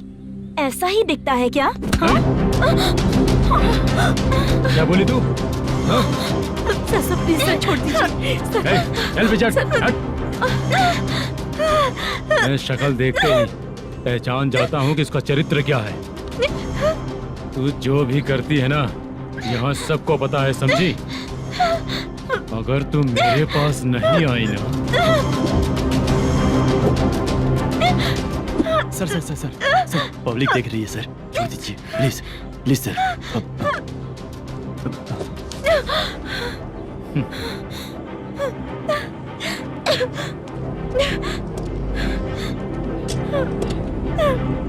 ऐसा ही दिखता है क्या? क्या बोली तू? सर, प्लीज सर, छोड़ दीजिए। चल बेचार, हट। मैं शक्ल देखते ही पहचान जाता हूँ कि इसका चरित्र क्या है। तू जो भी करती है ना, यहाँ सबको पता है, समझी? अगर तू मेरे पास नहीं आई ना। Sir sir sir sir sir, public देख रही है सर, छोड़ दीजिए please please sir.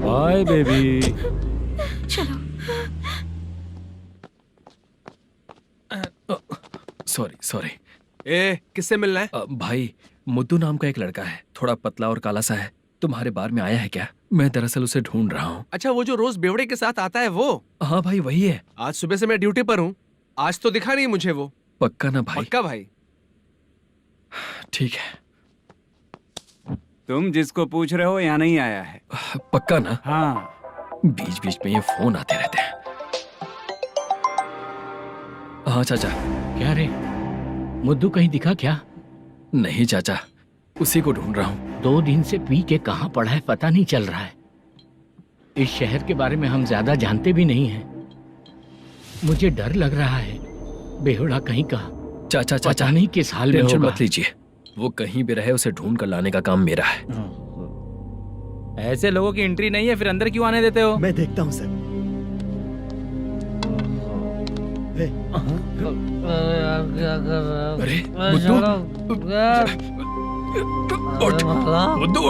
Bye baby. चलो। Sorry sorry. ए, किससे मिलना है? भाई, मुद्दू नाम का एक लड़का है, थोड़ा पतला और काला सा है। तुम्हारे बार में आया है क्या? मैं दरअसल उसे ढूंढ रहा हूँ। अच्छा, वो जो रोज बेवड़े के साथ आता है वो? हाँ भाई, वही है। आज सुबह से मैं ड्यूटी पर हूँ, आज तो दिखा नहीं मुझे वो। पक्का ना भाई? पक्का भाई। ठीक है। तुम जिसको पूछ रहे हो यहाँ नहीं आया है? पक्का ना? हाँ। बीच बीच में ये फोन आते रहते हैं। हाँ चाचा। क्या रे, मुद्दू कहीं दिखा क्या? नहीं चाचा, उसी को ढूंढ रहा हूँ। 2 दिन से पी के कहाँ पड़ा है पता नहीं चल रहा है। इस शहर के बारे में हम ज्यादा जानते भी नहीं हैं। मुझे डर लग रहा है, बेहुड़ा कहीं का। चाचा चाचा, पता नहीं किस हाल में टेंशन होगा। मत लीजिए, वो कहीं भी रहे उसे ढूंढ कर लाने का काम मेरा है। ऐसे लोगों की एंट्री नहीं है, फिर अंदर क्यों आने देते हो? मैं देखता हूँ सर। यार क्या कर रहा है? अरे, छोड़ो यार। अरे भला।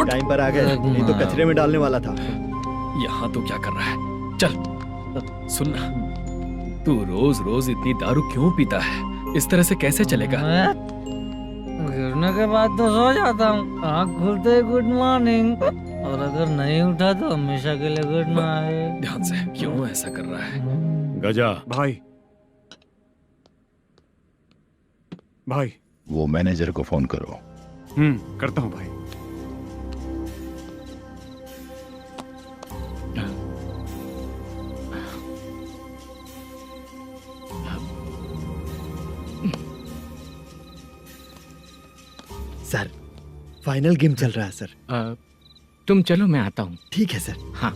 टाइम पर आ गए, नहीं तो कचरे में डालने वाला था। यहाँ तो क्या कर रहा है? चल सुनना, तू रोज रोज इतनी दारू क्यों पीता है? इस तरह से कैसे चलेगा? गिरने के बाद तो सो जाता हूँ, आँख खुलते ही गुड मॉर्निंग, और अगर नहीं उठा तो हमेशा के लिए गुड नाइट। ध्यान से, क्यों ऐसा कर रहा है? गजा भाई, भाई वो मैनेजर को फोन करो। करता हूँ भाई। सर, फाइनल गेम चल रहा है सर। तुम चलो, मैं आता हूँ। ठीक है सर। हाँ।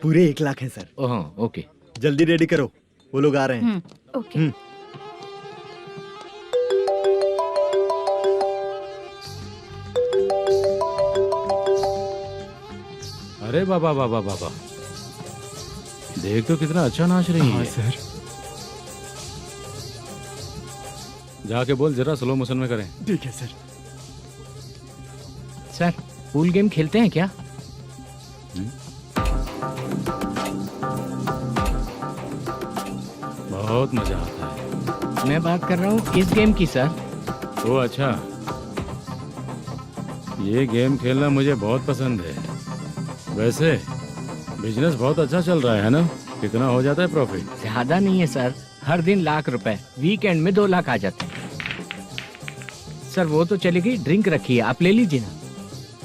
पूरे 1 लाख हैं सर। ओह ओके, जल्दी रेडी करो, वो लोग आ रहे हैं। ओके। अरे बाबा बाबा बाबा, देख तो कितना अच्छा नाच रही है। सर। जाके बोल जरा स्लो मोशन में करें। ठीक है सर। सर पूल गेम खेलते हैं क्या? बहुत मजा आता है। मैं बात कर रहा हूँ इस गेम की सर। ओ अच्छा, ये गेम खेलना मुझे बहुत पसंद है। वैसे बिजनेस बहुत अच्छा चल रहा है ना? कितना हो जाता है प्रॉफिट? ज्यादा नहीं है सर, हर दिन लाख रुपए, वीकेंड में 2 लाख आ जाते हैं। सर वो तो चलेगी, ड्रिंक रखी है, आप ले लीजिए ना।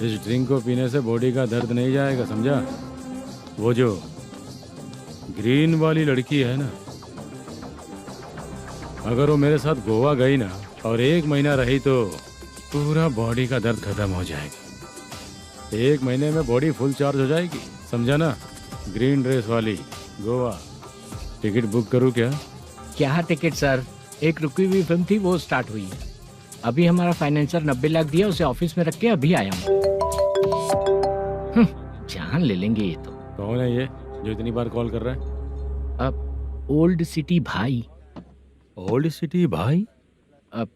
इस ड्रिंक को पीने से बॉडी का दर्द नहीं जाएगा, समझा? वो जो ग्रीन वाली लड़की है ना, अगर वो मेरे साथ गोवा गई ना और 1 महीना रही तो पूरा बॉडी का दर्द खत्म हो जाएगा। 1 महीने में बॉडी फुल चार्ज हो जाएगी, समझा ना? ग्रीन ड्रेस वाली, गोवा। टिकट बुक करूं क्या? क्या टिकट सर, एक रुकी हुई फिल्म थी, वो स्टार्ट हुई है। अभी हमारा फाइनेंसर 90 लाख दिया, उसे ऑफिस में रख के अभी आया हूँ। जान ले लेंगे ये तो। कौन है ये जो इतनी बार कॉल कर रहा है? अब ओल्ड सिटी भाई। ओल्ड सिटी भाई? अब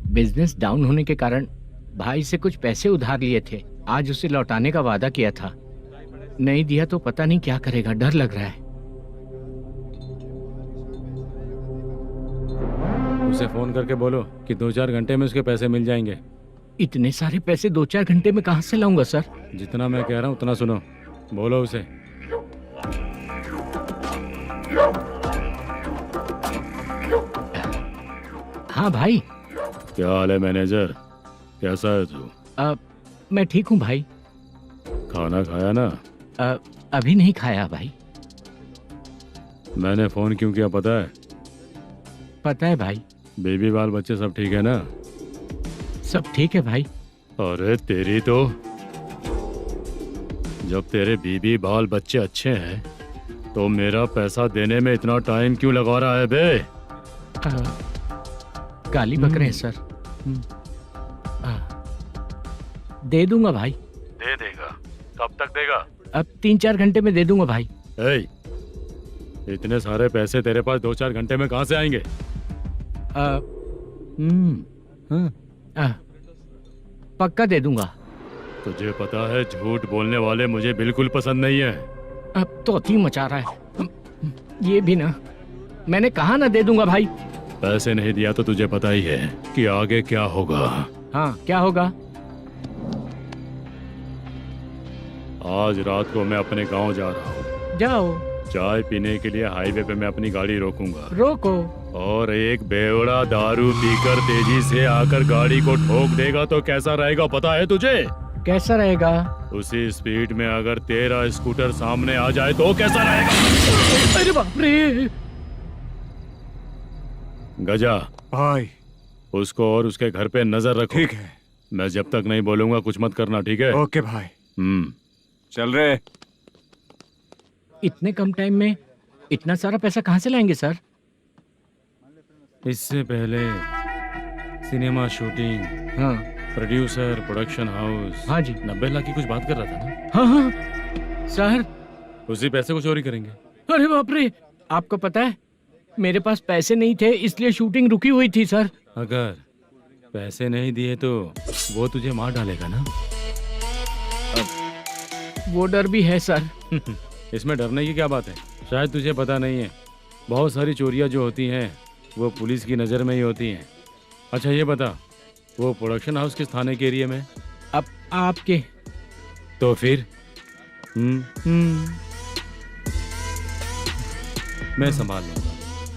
बिजनेस डाउन होने के कारण भाई से कुछ पैसे उधार लिए थे, आज उसे लौटाने का वादा किया था। नहीं दिया तो पता नहीं क्या करेगा, डर लग रहा है। उसे फोन करके बोलो कि 2-4 घंटे में उसके पैसे मिल जाएंगे। इतने सारे पैसे 2-4 घंटे में कहाँ से लाऊंगा सर? जितना मैं कह रहा हूँ उतना सुनो, बोलो उसे। हाँ भाई। क्या हाल है मैनेजर, कैसा है तू? मैं ठीक हूँ भाई। खाना खाया ना? अभी नहीं खाया भाई। मैंने फोन क्यों किया पता है? पता है भाई। बेबी बाल बच्चे सब ठीक है ना? सब ठीक है भाई। अरे तेरी तो, जब तेरे बीबी बाल बच्चे अच्छे हैं तो मेरा पैसा देने में इतना टाइम क्यों लगा रहा है बे? गाली बक रहे हैं सर। दे दूंगा भाई। दे देगा? कब तक देगा? अब 3-4 घंटे में दे दूंगा भाई। इतने सारे पैसे तेरे पास 2-4 घंटे में कहाँ से आएंगे? पक्का दे दूंगा। तुझे पता है झूठ बोलने वाले मुझे बिल्कुल पसंद नहीं है। अब तो अति मचा रहा है ये भी ना। मैंने कहा ना दे दूंगा भाई। पैसे नहीं दिया तो तुझे पता ही है कि आगे क्या होगा। हाँ क्या होगा? आज रात को मैं अपने गांव जा रहा हूँ। जाओ। चाय पीने के लिए हाईवे पे मैं अपनी गाड़ी रोकूंगा। रोको। और एक बेवड़ा दारू पीकर तेजी से आकर गाड़ी को ठोक देगा तो कैसा रहेगा पता है तुझे? कैसा रहेगा? उसी स्पीड में अगर तेरा स्कूटर सामने आ जाए तो कैसा रहेगा? अरे बाप रे। गजा भाई, उसको और उसके घर पे नजर रखो। ठीक है। मैं जब तक नहीं बोलूंगा कुछ मत करना, ठीक है? ओके भाई। चल रहे। इतने कम टाइम में इतना सारा पैसा कहाँ से लाएंगे सर? इससे पहले सिनेमा शूटिंग, हाँ प्रोड्यूसर, प्रोडक्शन हाउस। हाँ जी। 90 लाख की कुछ बात कर रहा था ना? हाँ हाँ सर। उसी पैसे को चोरी करेंगे। अरे बाप रे, आपको पता है मेरे पास पैसे नहीं थे इसलिए शूटिंग रुकी हुई थी सर। अगर पैसे नहीं दिए तो वो तुझे मार डालेगा ना? वो डर भी है सर। इसमें डरने की क्या बात है? शायद तुझे पता नहीं है, बहुत सारी चोरियां जो होती हैं वो पुलिस की नज़र में ही होती हैं। अच्छा ये बता, वो प्रोडक्शन हाउस किस थाने के एरिया में? अब आपके। तो फिर मैं संभाल लूंगा।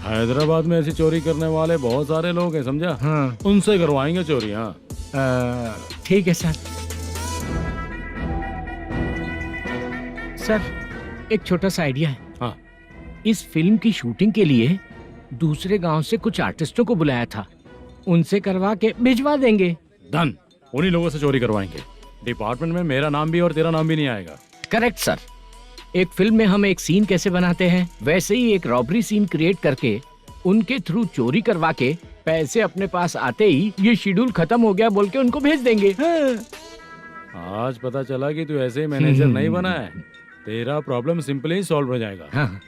हैदराबाद में ऐसी चोरी करने वाले बहुत सारे लोग हैं, समझा? हाँ। उनसे करवाएंगे चोरियां। ठीक है सर। सर एक छोटा सा आइडिया है। हाँ। इस फिल्म की शूटिंग के लिए दूसरे गांव से कुछ आर्टिस्टों को बुलाया था, उनसे करवा के भिजवा देंगे। डन, उन्हीं लोगों से चोरी करवाएंगे। डिपार्टमेंट में मेरा नाम भी और तेरा नाम भी नहीं आएगा। Correct sir. एक फिल्म में हम एक सीन कैसे बनाते हैं वैसे ही एक रॉबरी सीन क्रिएट करके उनके थ्रू चोरी करवा के पैसे अपने पास आते ही ये शेड्यूल खत्म हो गया बोल के उनको भेज देंगे। हाँ। आज पता चला कि तू ऐसे मैनेजर नहीं बना है। तेरा प्रॉब्लम सिंपली सॉल्व हो जाएगा। हाँ।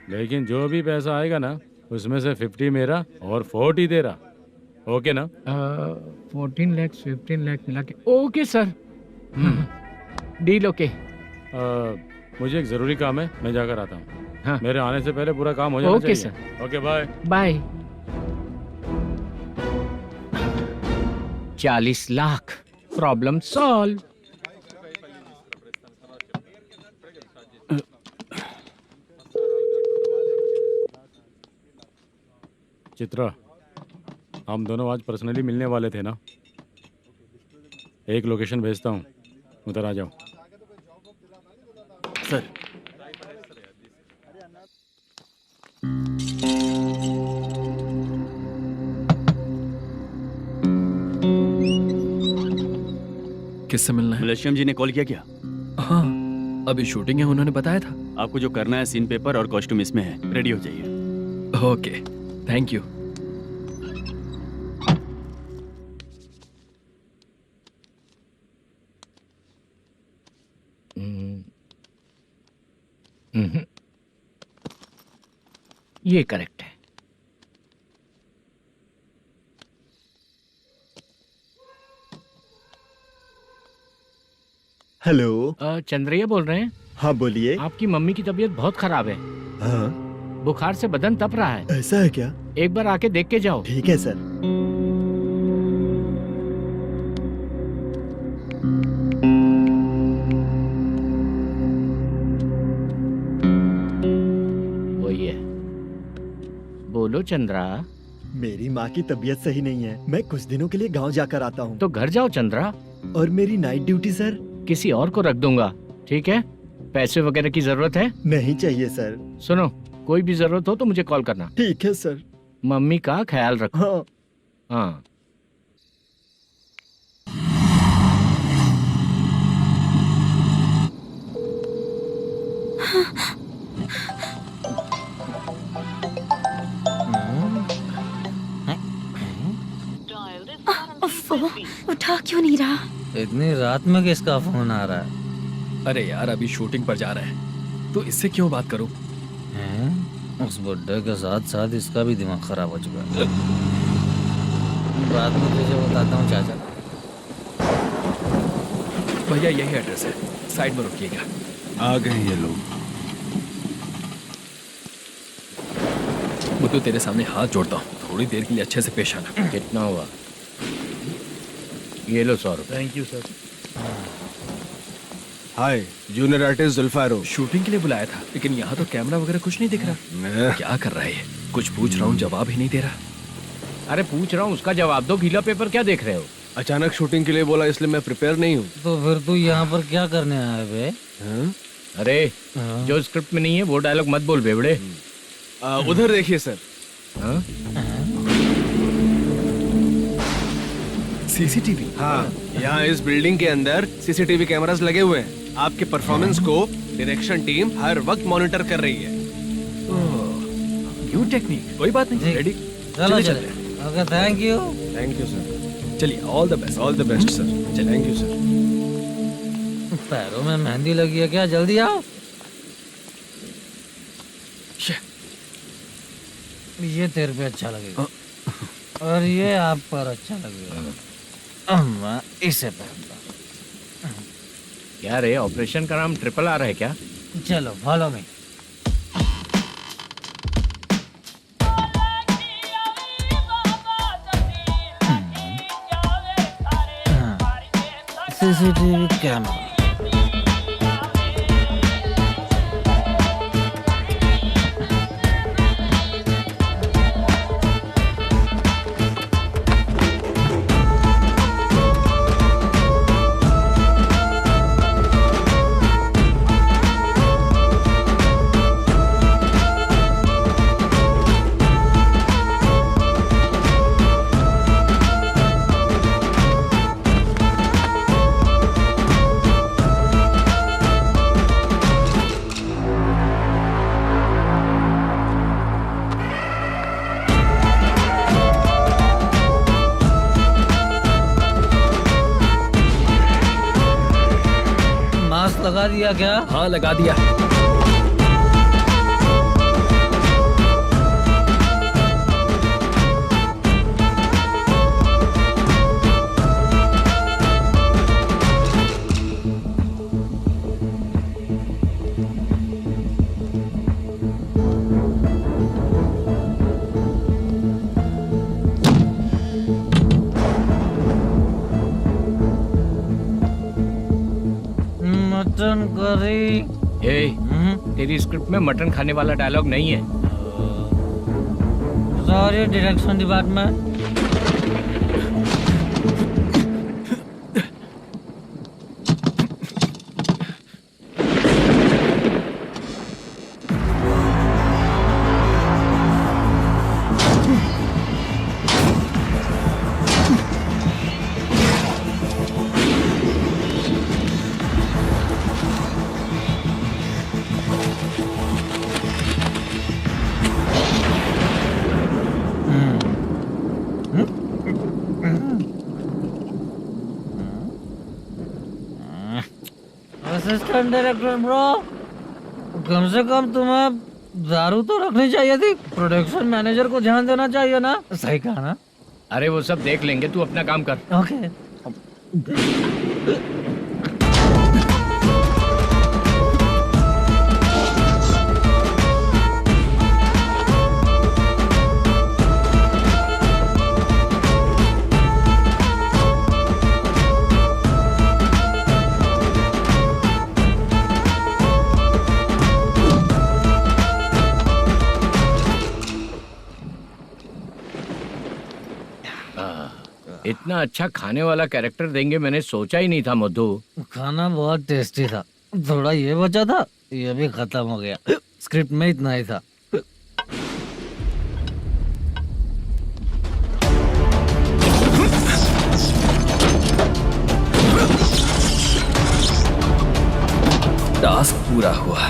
लेकिन जो भी पैसा आएगा ना उसमें से 50 मेरा और 40 तेरा। ओके ना? 14 लाख 15 लाख मिला के। Okay sir. Deal okay. मुझे एक जरूरी काम है, मैं जाकर आता हूँ। हाँ। मेरे आने से पहले पूरा काम हो जाना ओके चाहिए। Sir. Okay bye bye. 40 lakh, problem solve. Chitra, हम दोनों आज पर्सनली मिलने वाले थे ना? एक लोकेशन भेजता हूँ, उधर आ जाओ। सर किससे मिलना है? मलेशियम जी ने कॉल किया क्या? हाँ, अभी शूटिंग है, उन्होंने बताया था। आपको जो करना है, सीन पेपर और कॉस्ट्यूम इसमें है, रेडी हो जाइए। Okay, thank you. ये करेक्ट है। हेलो। चंद्रैया बोल रहे हैं? हाँ बोलिए। आपकी मम्मी की तबीयत बहुत खराब है। हाँ। बुखार से बदन तप रहा है। ऐसा है क्या? एक बार आके देख के जाओ। ठीक है सर। वही है। बोलो चंद्रा। मेरी माँ की तबीयत सही नहीं है, मैं कुछ दिनों के लिए गांव जाकर आता हूँ। तो घर जाओ चंद्रा। और मेरी नाइट ड्यूटी सर? किसी और को रख दूंगा, ठीक है? पैसे वगैरह की जरूरत है? नहीं चाहिए सर। सुनो, कोई भी जरूरत हो तो मुझे कॉल करना। ठीक है सर। मम्मी का ख्याल रखो। हाँ। हाँ। उठा क्यों नहीं रहा? इतनी रात में किसका फोन आ रहा है? अरे यार, अभी शूटिंग पर जा रहे हैं, तो इससे क्यों बात करूं? उस बुड्ढे के साथ साथ इसका भी दिमाग खराब हो चुका है। बाद में तुझे बताता हूँ चाचा। भैया यही एड्रेस है, साइड में रुकिएगा। आ गए ये लोग। मुझे तेरे सामने हाथ जोड़ता हूँ, थोड़ी देर के लिए अच्छे से पेश आना। कितना हुआ? ये लो 100 रुपए। Thank you sir. Hi, junior artist जुल्फारो। शूटिंग के लिए बुलाया था, लेकिन यहाँ तो कैमरा वगैरह कुछ नहीं दिख रहा। क्या कर रहा है ये? कुछ पूछ रहा हूँ, जवाब ही नहीं दे रहा। अरे पूछ रहा हूँ, उसका जवाब दो। गीला पेपर क्या देख रहे हो? अचानक शूटिंग के लिए बोला, इसलिए मैं प्रिपेयर नहीं हूँ। तो फिर तू यहाँ पर क्या करने आया बे? अरे जो स्क्रिप्ट में नहीं है वो डायलॉग मत बोल बेवड़े। उधर देखिए सर। सीसीटीवी? हाँ, यहाँ इस बिल्डिंग के अंदर सीसीटीवी कैमरास लगे हुए हैं। आपके परफॉर्मेंस को डायरेक्शन टीम हर वक्त मॉनिटर कर रही है। न्यू टेक्निक, कोई बात नहीं, रेडी। चलो चले। Okay, thank you. Thank you sir. चलिए, all the best. All the best sir. Thank you sir. पैरों में मेहंदी लगी है क्या? जल्दी आओ। ये तेरे पे अच्छा लगेगा और ये आप पर अच्छा लगेगा। मैं इसे पहनता। क्या रे, ऑपरेशन का नाम ट्रिपल आर है क्या? चलो follow me. CCTV camera. Mask लगा दिया क्या? हाँ, लगा दिया। Mutton curry. तेरी स्क्रिप्ट में मटन खाने वाला डायलॉग नहीं है। Sorry direction department. Assistant director bro, कम से कम तुम्हें दारू तो रखनी चाहिए थी। प्रोडक्शन मैनेजर को ध्यान देना चाहिए ना। सही कहा ना? अरे वो सब देख लेंगे, तू अपना काम कर। ओके। इतना अच्छा खाने वाला कैरेक्टर देंगे मैंने सोचा ही नहीं था मधु। खाना बहुत टेस्टी था। थोड़ा ये बचा था, ये भी खत्म हो गया। स्क्रिप्ट में इतना ही था। टास्क पूरा हुआ।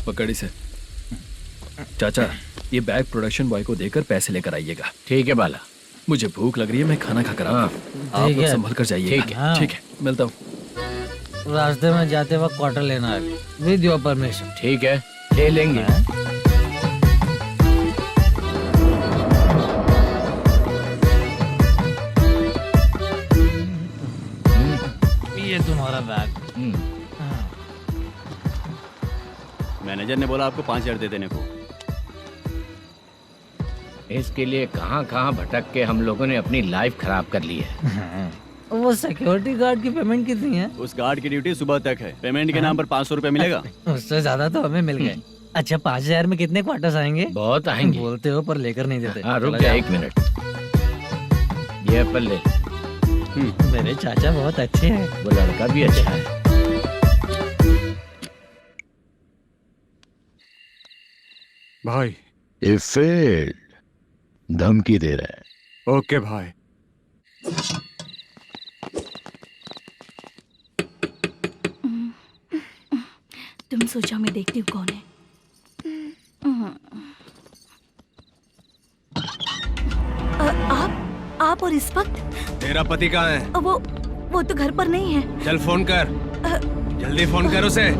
पकड़ी से। चाचा, ये बैग प्रोडक्शन बॉय को देकर पैसे लेकर आइएगा। ठीक है बाला। मुझे भूख लग रही है, मैं खाना खाकर आता हूँ। आप ठीक लोग है। संभल कर जाइएगा। ठीक है। ठीक है, मिलता हूँ। रास्ते में जाते वक्त क्वार्टर लेना है, विद योर परमिशन। ठीक है, ले लेंगे। ये तुम्हारा बैग। मैनेजर ने बोला आपको 5,000 दे देने को। इसके लिए कहाँ कहाँ भटक के हम लोगों ने अपनी लाइफ खराब कर ली है। वो सिक्योरिटी गार्ड की पेमेंट कितनी है? उस गार्ड की ड्यूटी सुबह तक है। पेमेंट के नाम पर 500 रुपए मिलेगा। उससे ज्यादा तो हमें मिल गए। अच्छा, 5,000 में कितने क्वार्टर्स आएंगे? बहुत आएंगे। बोलते हो पर लेकर नहीं देते। हाँ, रुक जा 1 मिनट। ये एप्पल ले। मेरे चाचा बहुत अच्छे हैं। वो लड़का भी अच्छा है। भाई ये फेल्ड धमकी दे रहा है। ओके भाई। तुम सोचो मैं देखती हूँ कौन है। आप और इस वक्त तेरा पति कहाँ है? वो तो घर पर नहीं है। चल फोन कर, जल्दी फोन कर उसे।